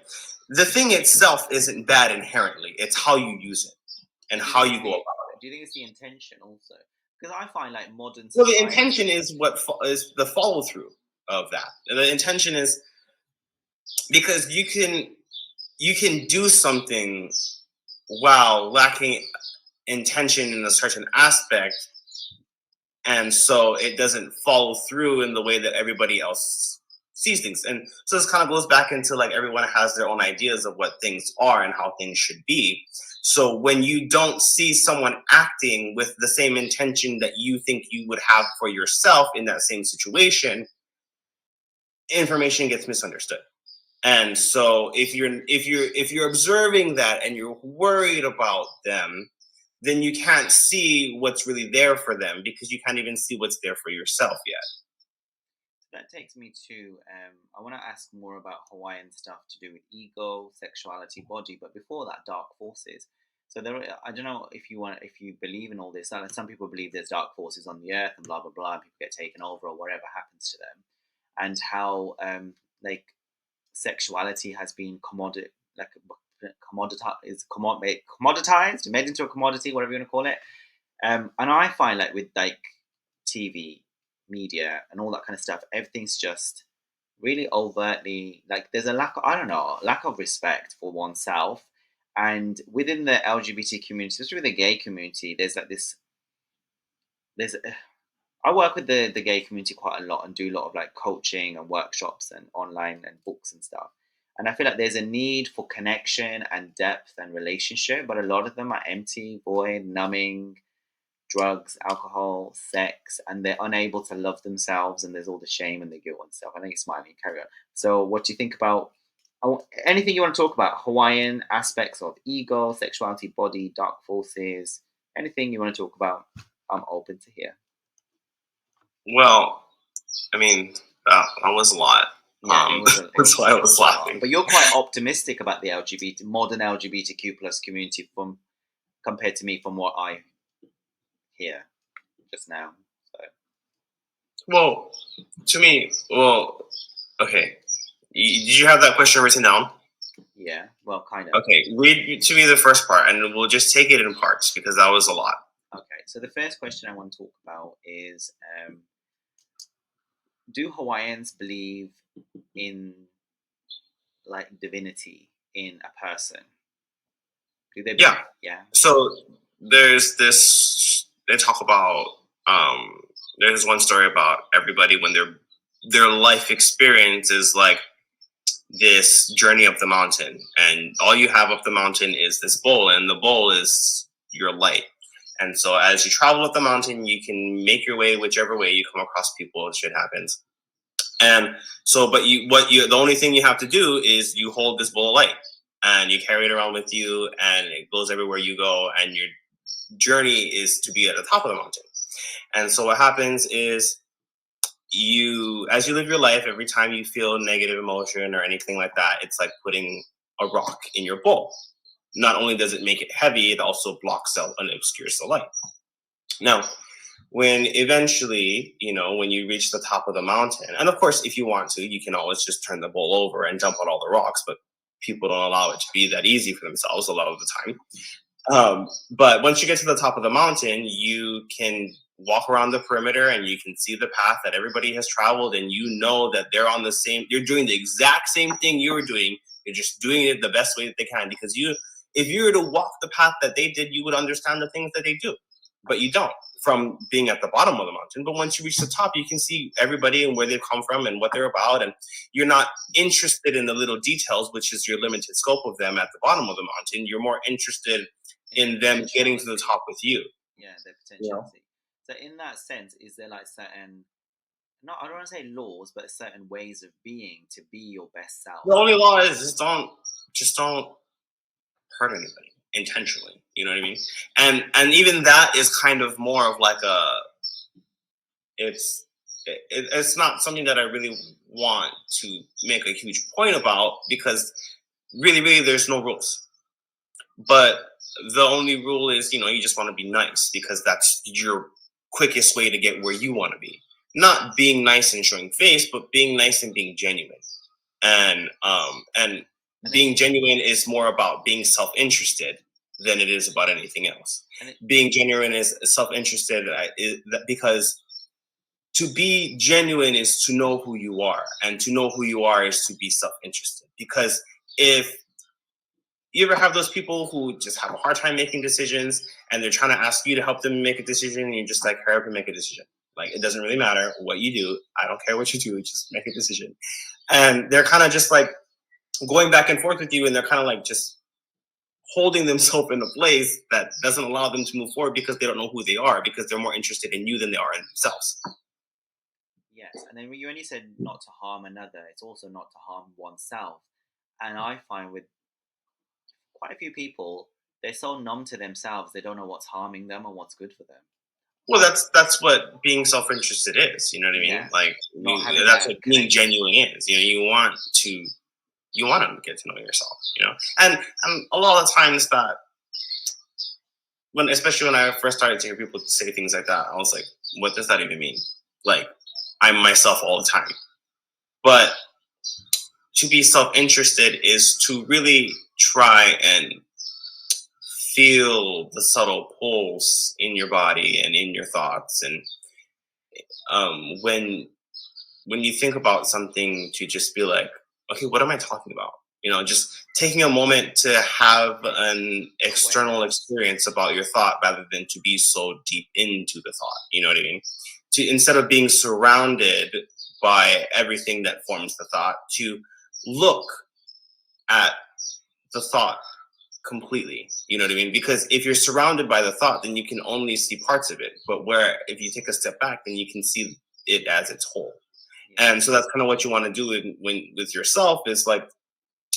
the thing itself isn't bad inherently. It's how you use it and how you go about it. Do you think it's the intention also? Because I find like modern Well, society, the intention is what is the follow through of that. And the intention is because you can do something while lacking intention in a certain aspect, and so it doesn't follow through in the way that everybody else sees things. And so this kind of goes back into like everyone has their own ideas of what things are and how things should be. So when you don't see someone acting with the same intention that you think you would have for yourself in that same situation, information gets misunderstood. And so if you're observing that and you're worried about them, then you can't see what's really there for them because you can't even see what's there for yourself yet. that takes me to I want to ask more about Hawaiian stuff to do with ego, sexuality, body, but before that, dark forces. So there, I don't know if you believe in all this. Some people believe there's dark forces on the earth and blah blah blah, and people get taken over or whatever happens to them, and how like sexuality has been commoditized, made into a commodity, whatever you want to call it. And I find like with like TV, media, and all that kind of stuff, everything's just really overtly like there's a lack of respect for oneself. And within the LGBT community, especially with the gay community, there's like this. There's I work with the gay community quite a lot and do a lot of like coaching and workshops and online and books and stuff. And I feel like there's a need for connection and depth and relationship, but a lot of them are empty, void, numbing, drugs, alcohol, sex, and they're unable to love themselves. And there's all the shame and the guilt and stuff. I think it's smiling. Carry on. So, what do you think about anything you want to talk about? Hawaiian aspects of ego, sexuality, body, dark forces, anything you want to talk about? I'm open to hear. Well, I mean, that was a lot. Yeah, that's why I was laughing. But you're quite optimistic about the modern LGBTQ plus community compared to me from what I hear just now. So. Well, to me, okay. Did you have that question written down? Yeah, well, kind of. Okay, read to me the first part, and we'll just take it in parts because that was a lot. Okay, so the first question I want to talk about is, do Hawaiians believe in like divinity in a person? Do they? Yeah. Yeah. So there's this. They talk about. There's one story about everybody when their life experience is like this journey up the mountain, and all you have up the mountain is this bowl, and the bowl is your light. And so as you travel up the mountain, you can make your way whichever way you come across people, shit happens. And so, the only thing you have to do is you hold this bowl of light. and you carry it around with you, and it goes everywhere you go, and your journey is to be at the top of the mountain. And so what happens is, as you live your life, every time you feel negative emotion or anything like that, it's like putting a rock in your bowl. Not only does it make it heavy, it also blocks out and obscures the light. Now, when eventually, when you reach the top of the mountain, and of course, if you want to, you can always just turn the bowl over and dump out all the rocks, but people don't allow it to be that easy for themselves a lot of the time. But once you get to the top of the mountain, you can walk around the perimeter and you can see the path that everybody has traveled, and you know that you're doing the exact same thing you were doing. You're just doing it the best way that they can, because if you were to walk the path that they did, you would understand the things that they do, but you don't from being at the bottom of the mountain. But once you reach the top, you can see everybody and where they've come from and what they're about, and you're not interested in the little details, which is your limited scope of them at the bottom of the mountain. You're more interested in them getting to the top with you. Yeah, their You know? potentiality. So in that sense, is there like certain, not I don't want to say laws, but certain ways of being to be your best self? The only law is just don't hurt anybody intentionally. You know what I mean? And even that is kind of more of like it's it's not something that I really want to make a huge point about, because really there's no rules. But the only rule is, you just want to be nice, because that's your quickest way to get where you want to be. Not being nice and showing face, but being nice and being genuine. And And being genuine is more about being self-interested than it is about anything else. and it, Being genuine is self-interested, because to be genuine is to know who you are, and to know who you are is to be self-interested. Because if you ever have those people who just have a hard time making decisions, and they're trying to ask you to help them make a decision, and you're just like, hurry up and make a decision. Like, it doesn't really matter what you do. I don't care what you do. Just make a decision. And they're kind of just like going back and forth with you, and they're kind of like just holding themselves in a place that doesn't allow them to move forward, because they don't know who they are, because they're more interested in you than they are in themselves. yes, and then when you only said not to harm another, it's also not to harm oneself. And I find with quite a few people, they're so numb to themselves, they don't know what's harming them and what's good for them. Well, that's what being self-interested is. You know what I mean? Yeah, Like, not having that's that what being connection. genuine is. You want to get to know yourself. And a lot of times that, especially when I first started to hear people say things like that, I was like, what does that even mean? Like, I'm myself all the time. But to be self-interested is to really try and feel the subtle pulse in your body and in your thoughts, and when you think about something, to just be like, okay, what am I talking about? Just taking a moment to have an external Awareness. experience about your thought, rather than to be so deep into the thought. You know what I mean? Instead of being surrounded by everything that forms the thought, to look at the thought completely. You know what I mean? Because if you're surrounded by the thought, then you can only see parts of it. But where if you take a step back, then you can see it as its whole. Yeah. And so that's kind of what you want to do with yourself, is like,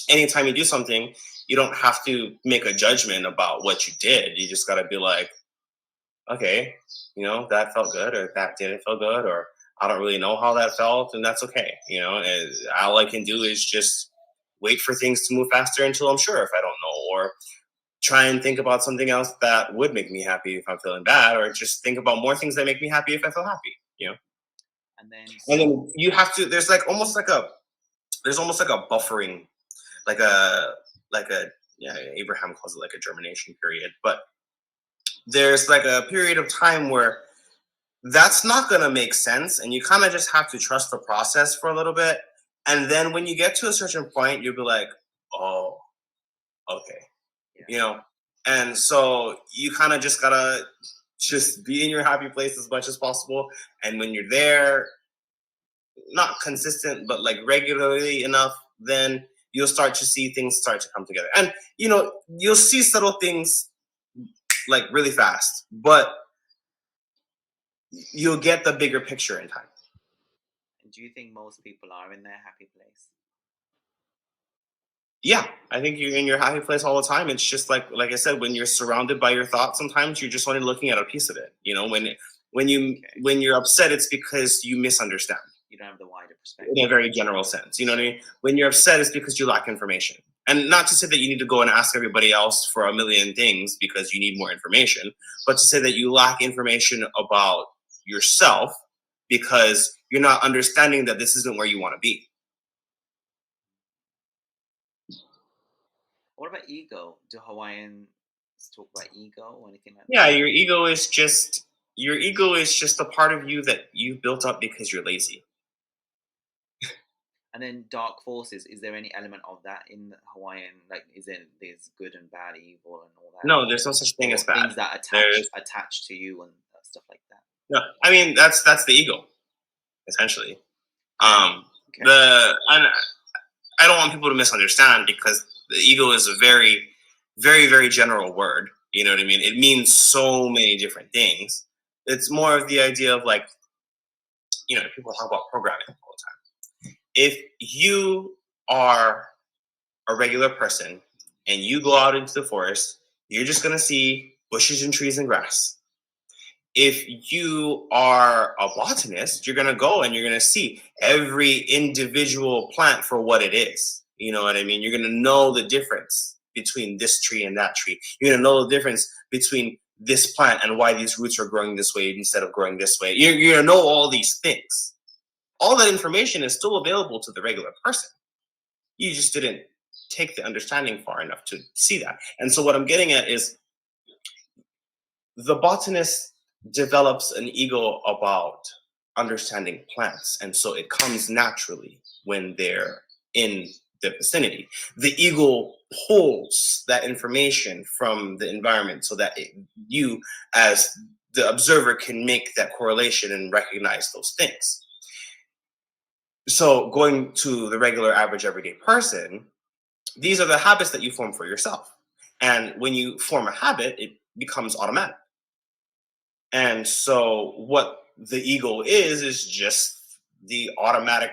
anytime you do something, you don't have to make a judgment about what you did. You just got to be like, okay, that felt good, or that didn't feel good, or I don't really know how that felt, and that's okay. And all I can do is just wait for things to move faster until I'm sure, if I don't know, or try and think about something else that would make me happy if I'm feeling bad, or just think about more things that make me happy if I feel happy. And then And so then you have to. There's almost like a buffering, like a yeah. Abraham calls it like a germination period, but there's like a period of time where that's not going to make sense, and you kind of just have to trust the process for a little bit, and then when you get to a certain point, you'll be like, oh, okay, yeah, you know and so you kind of just gotta just be in your happy place as much as possible, and when you're there, not consistent but like regularly enough, then you'll start to see things start to come together, and you'll see subtle things like really fast, but you'll get the bigger picture in time. and do you think most people are in their happy place? Yeah, I think you're in your happy place all the time. It's just like I said, when you're surrounded by your thoughts, sometimes you're just only looking at a piece of it. You know, Okay. when you're upset, it's because you misunderstand You don't have the wider in a perspective. very general sense. You know what I mean? When you're upset, it's because you lack information. And not to say that you need to go and ask everybody else for a million things because you need more information, but to say that you lack information about yourself because you're not understanding that this isn't where you want to be. What about ego? Do Hawaiians talk about ego or anything like Yeah, that? your ego is just a part of you that you built up because you're lazy. And then dark forces, is there any element of that in Hawaiian? Like, is there there's good and bad, evil, and all that, No, there's no such thing as or bad. things that There's attach to you and stuff like that? no. I mean, that's the ego essentially. Yeah. Okay. The and I don't want people to misunderstand because the ego is a very, very, very general word. You know what I mean? It means so many different things. It's more of the idea of like, people talk about programming all the time. If you are a regular person and you go out into the forest, you're just going to see bushes and trees and grass. If you are a botanist, you're going to go and you're going to see every individual plant for what it is. You know what I mean? You're going to know the difference between this tree and that tree. You're going to know the difference between this plant and why these roots are growing this way instead of growing this way. You're going to know all these things. All that information is still available to the regular person. You just didn't take the understanding far enough to see that. And so what I'm getting at is the botanist develops an ego about understanding plants, and so it comes naturally when they're in the vicinity. The ego pulls that information from the environment so that you, as the observer, can make that correlation and recognize those things. So, going to the regular, average, everyday person, these are the habits that you form for yourself. And when you form a habit, it becomes automatic. And so what the ego is just the automatic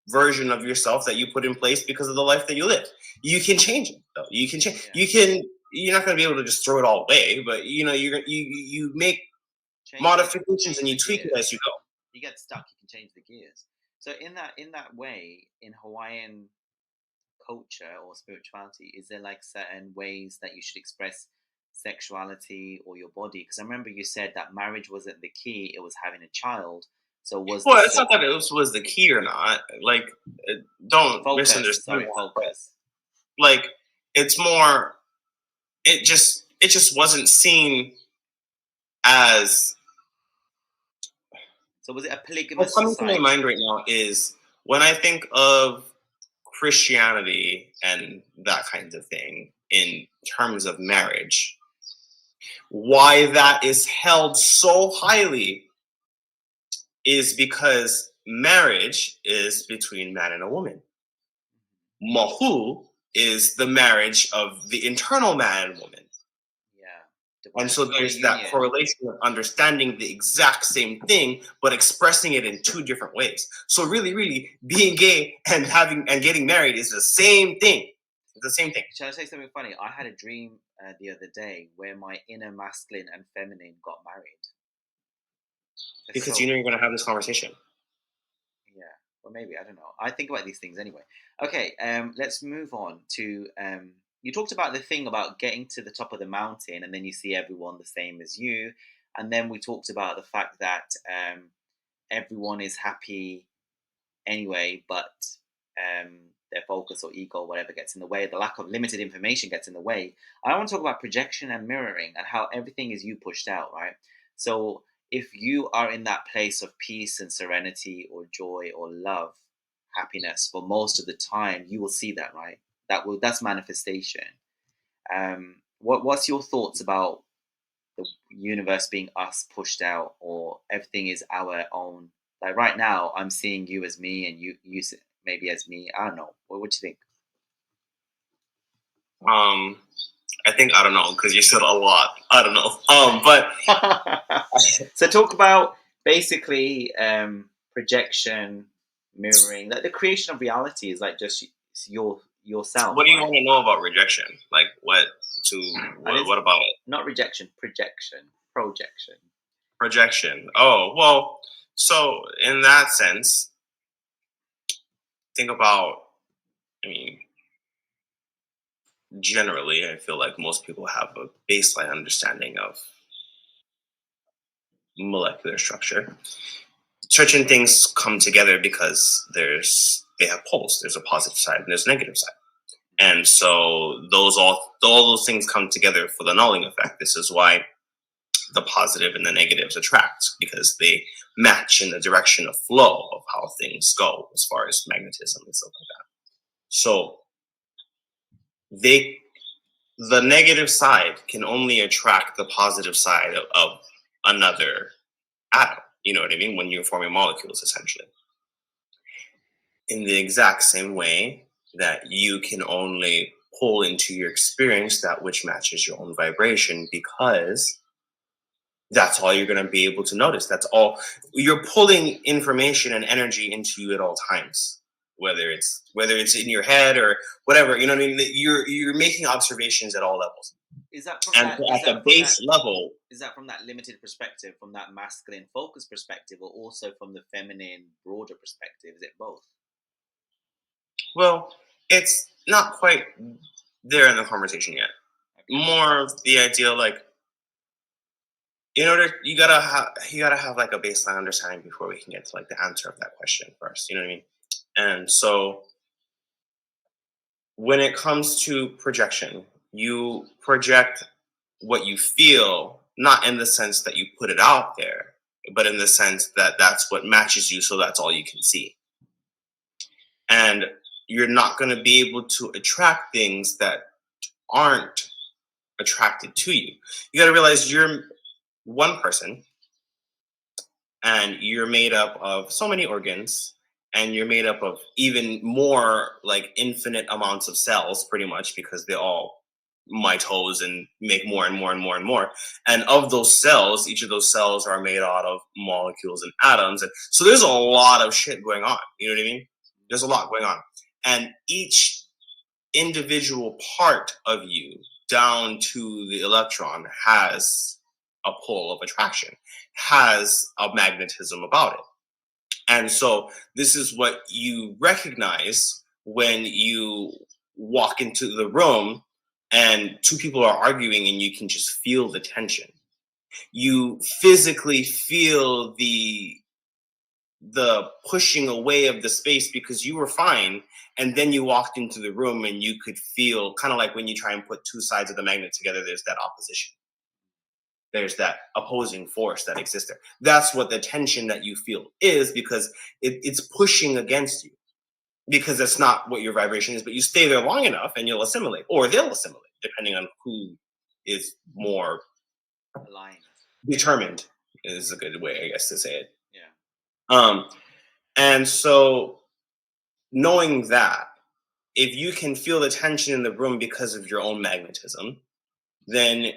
version of yourself that you put in place because of the life that you live. You can change it though. You can change. Yeah. You're not going to be able to just throw it all away, but you make modifications and you tweak it as you go. You get stuck, you can change the gears. So in that way, in Hawaiian culture or spirituality, is there like certain ways that you should express sexuality or your body? Because I remember you said that marriage wasn't the key; it was having a child. So was the Well, it's not that it was the key or not. Like, don't focus? misunderstand Sorry, that. But focus. like, it's more. It just wasn't seen as. So was it a What's polygamous coming to my society? mind right now is when I think of Christianity and that kind of thing in terms of marriage, why that is held so highly is because marriage is between man and a woman. Mahu is the marriage of the internal man and woman. Yeah, And divine so divine there's that union. correlation of understanding the exact same thing, but expressing it in two different ways. So really, really, being gay and having and getting married is the same thing. It's the same thing. Shall I say something funny? I had a dream the other day where my inner masculine and feminine got married. It's Because you so know you're gonna have this conversation. yeah. Well, maybe I don't know. I think about these things anyway. Okay, let's move on to. You talked about the thing about getting to the top of the mountain and then you see everyone the same as you, and then we talked about the fact that everyone is happy anyway, but their focus or ego, or whatever, gets in the way. The lack of limited information gets in the way. I want to talk about projection and mirroring and how everything is you pushed out, right? So if you are in that place of peace and serenity or joy or love, happiness for most of the time, you will see that, right? That's manifestation. What's your thoughts about the universe being us pushed out, or everything is our own? Like right now, I'm seeing you as me, and maybe as me. I don't know. What do you think? Um, I think I don't know because you said a lot. I don't know. But So talk about basically projection, mirroring. Like the creation of reality is like just yourself, What do you right? want to know about rejection? Like what about it? Not rejection, projection. Projection. Oh, well, so in that sense, think about, I mean, generally, I feel like most people have a baseline understanding of molecular structure. Certain things come together because they have poles. There's a positive side and there's a negative side. And so all those things come together for the nulling effect. This is why the positive and the negatives attract, because they match in the direction of flow of how things go as far as magnetism and stuff like that. So they the negative side can only attract the positive side of another atom. You know what I mean? When you're forming molecules, essentially. In the exact same way that you can only pull into your experience that which matches your own vibration, because that's all you're going to be able to notice. That's all you're pulling information and energy into you at all times, whether it's in your head or whatever. You know what I mean? You're making observations at all levels. Is that from And that? so at the base level, Is that from that limited perspective, from that masculine focus perspective, or also from the feminine broader perspective? Is it both? well, it's not quite there in the conversation yet. Okay. More of the idea, like, in order, you gotta have like a baseline understanding before we can get to like the answer of that question first. You know what I mean? And so when it comes to projection, you project what you feel, not in the sense that you put it out there, but in the sense that that's what matches you, so that's all you can see. And you're not going to be able to attract things that aren't attracted to you. You got to realize you're one person and you're made up of so many organs, and you're made up of even more, like infinite amounts of cells, pretty much, because they all mitose and make more and more and more and more. And of those cells, each of those cells are made out of molecules and atoms. And so there's a lot of shit going on. You know what I mean? There's a lot going on. And each individual part of you, down to the electron, has a pull of attraction, has a magnetism about it. And so this is what you recognize when you walk into the room and two people are arguing and you can just feel the tension. You physically feel the pushing away of the space because you were fine, and then you walked into the room and you could feel, kind of like when you try and put two sides of the magnet together, there's that opposition, there's that opposing force that exists there. That's what the tension that you feel is, because it's pushing against you, because that's not what your vibration is. But you stay there long enough and you'll assimilate, or they'll assimilate, depending on who is more Aligned. determined, is a good way, I guess, to say it. Yeah. And so knowing that, if you can feel the tension in the room because of your own magnetism, then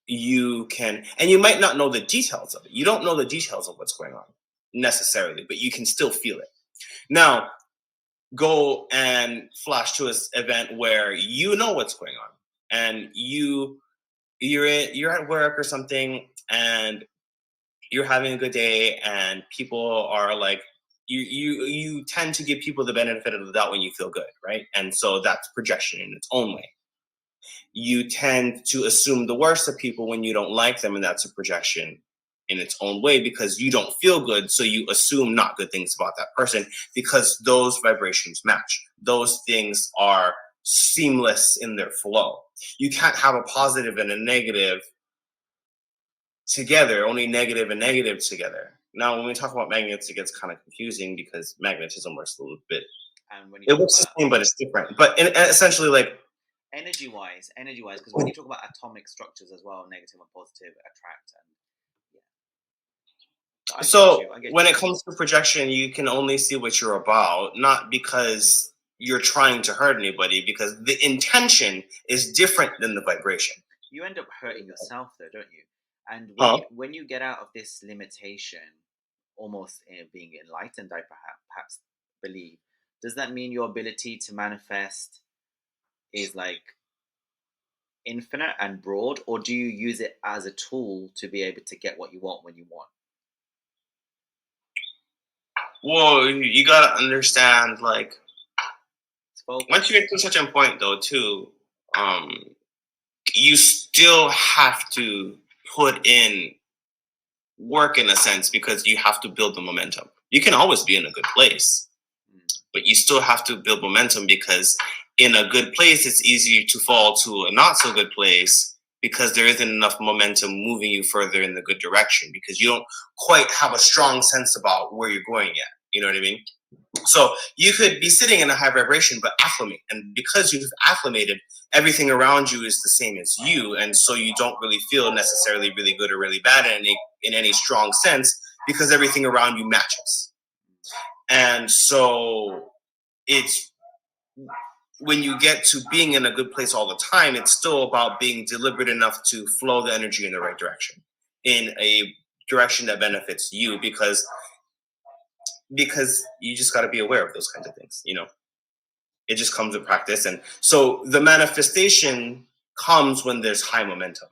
you can, and you might not know the details of it. You don't know the details of what's going on necessarily, but you can still feel it. Now, go and flash to this event where you know what's going on, and you're at work or something, and you're having a good day, and people are like, you tend to give people the benefit of the doubt when you feel good, right? And so that's projection in its own way. You tend to assume the worst of people when you don't like them, and that's a projection in its own way, because you don't feel good, so you assume not good things about that person, because those vibrations match. Those things are seamless in their flow. You can't have a positive and a negative together, only negative and negative together. Now, when we talk about magnets, it gets kind of confusing because magnetism works a little bit. And when you It talk looks the about same, but it's different. But essentially, like, energy-wise, because when you talk about atomic structures as well, negative and positive attract, and yeah. so I get when you. it comes to projection, you can only see what you're about, not because you're trying to hurt anybody, because the intention is different than the vibration. You end up hurting yourself, though, don't you? And Huh? when you get out of this limitation, almost being enlightened, I perhaps believe, does that mean your ability to manifest is like infinite and broad, or do you use it as a tool to be able to get what you want when you want? Well, you gotta understand, like, It's once you focus. get to such a point, though, too, um, you still have to put in work in a sense because you have to build the momentum. You can always be in a good place, Mm, but you still have to build momentum because in a good place, it's easier to fall to a not so good place because there isn't enough momentum moving you further in the good direction because you don't quite have a strong sense about where you're going yet. You know what I mean? So you could be sitting in a high vibration, but acclimate. And because you've acclimated, everything around you is the same as you. And so you don't really feel necessarily really good or really bad in any strong sense because everything around you matches. And so it's when you get to being in a good place all the time, it's still about being deliberate enough to flow the energy in the right direction, in a direction that benefits you because you just got to be aware of those kinds of things, you know. It just comes with practice. And so the manifestation comes when there's high momentum.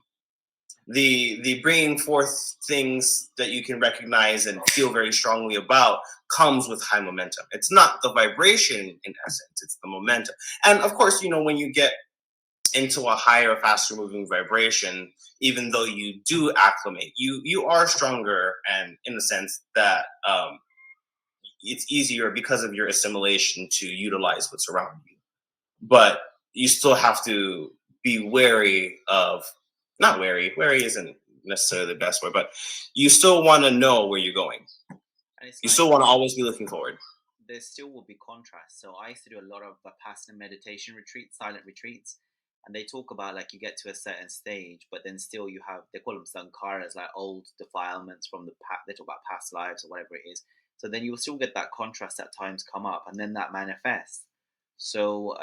The bringing forth things that you can recognize and feel very strongly about comes with high momentum. It's not the vibration in essence, it's the momentum. And of course, you know, when you get into a higher, faster moving vibration, even though you do acclimate, you are stronger, and in the sense that it's easier because of your assimilation to utilize what's around you, but you still have to be wary of, not wary isn't necessarily the best word, but you still want to know where you're going. and it's You like still want to always be looking forward. there still will be contrast. So I used to do a lot of Vipassana meditation retreats, silent retreats, and they talk about like you get to a certain stage, but then still you have, they call them sankharas, like old defilements from the past. They talk about past lives or whatever it is. So then you will still get that contrast at times come up, and then that manifests. So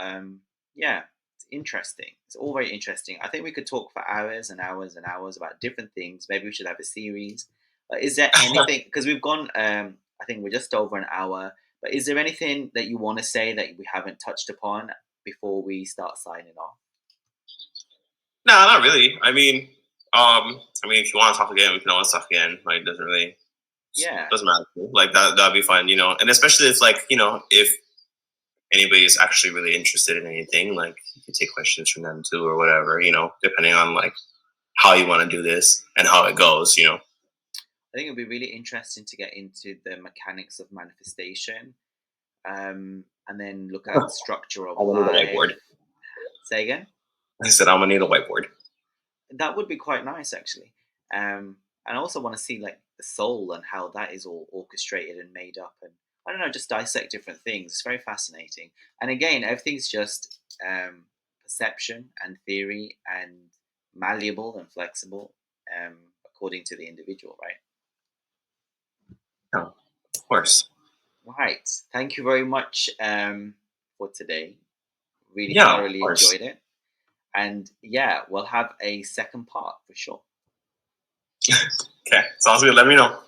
yeah, it's interesting. It's all very interesting. I think we could talk for hours and hours and hours about different things. Maybe we should have a series. Is there anything? Because we've gone. I think we're just over an hour. But is there anything that you want to say that we haven't touched upon before we start signing off? No, not really. If you want to talk again, we can always talk again. Like, it doesn't really Yeah, doesn't matter. Like that'd be fun, you know. And especially it's like, you know, if anybody's actually really interested in anything, like you can take questions from them too, or whatever, you know, depending on like how you want to do this and how it goes, you know. I think it'd be really interesting to get into the mechanics of manifestation, and then look at structure of I'm gonna need a life. whiteboard. Say again. I said I'm gonna need a whiteboard. That would be quite nice, actually. And I also want to see like the soul and how that is all orchestrated and made up, and I don't know, just dissect different things. It's very fascinating. And again, everything's just perception and theory and malleable and flexible, according to the individual, right? Oh, of course. Right. Thank you very much for today. Really Yeah, of thoroughly course. enjoyed it. And yeah, we'll have a second part for sure. Okay, sounds good. Let me know.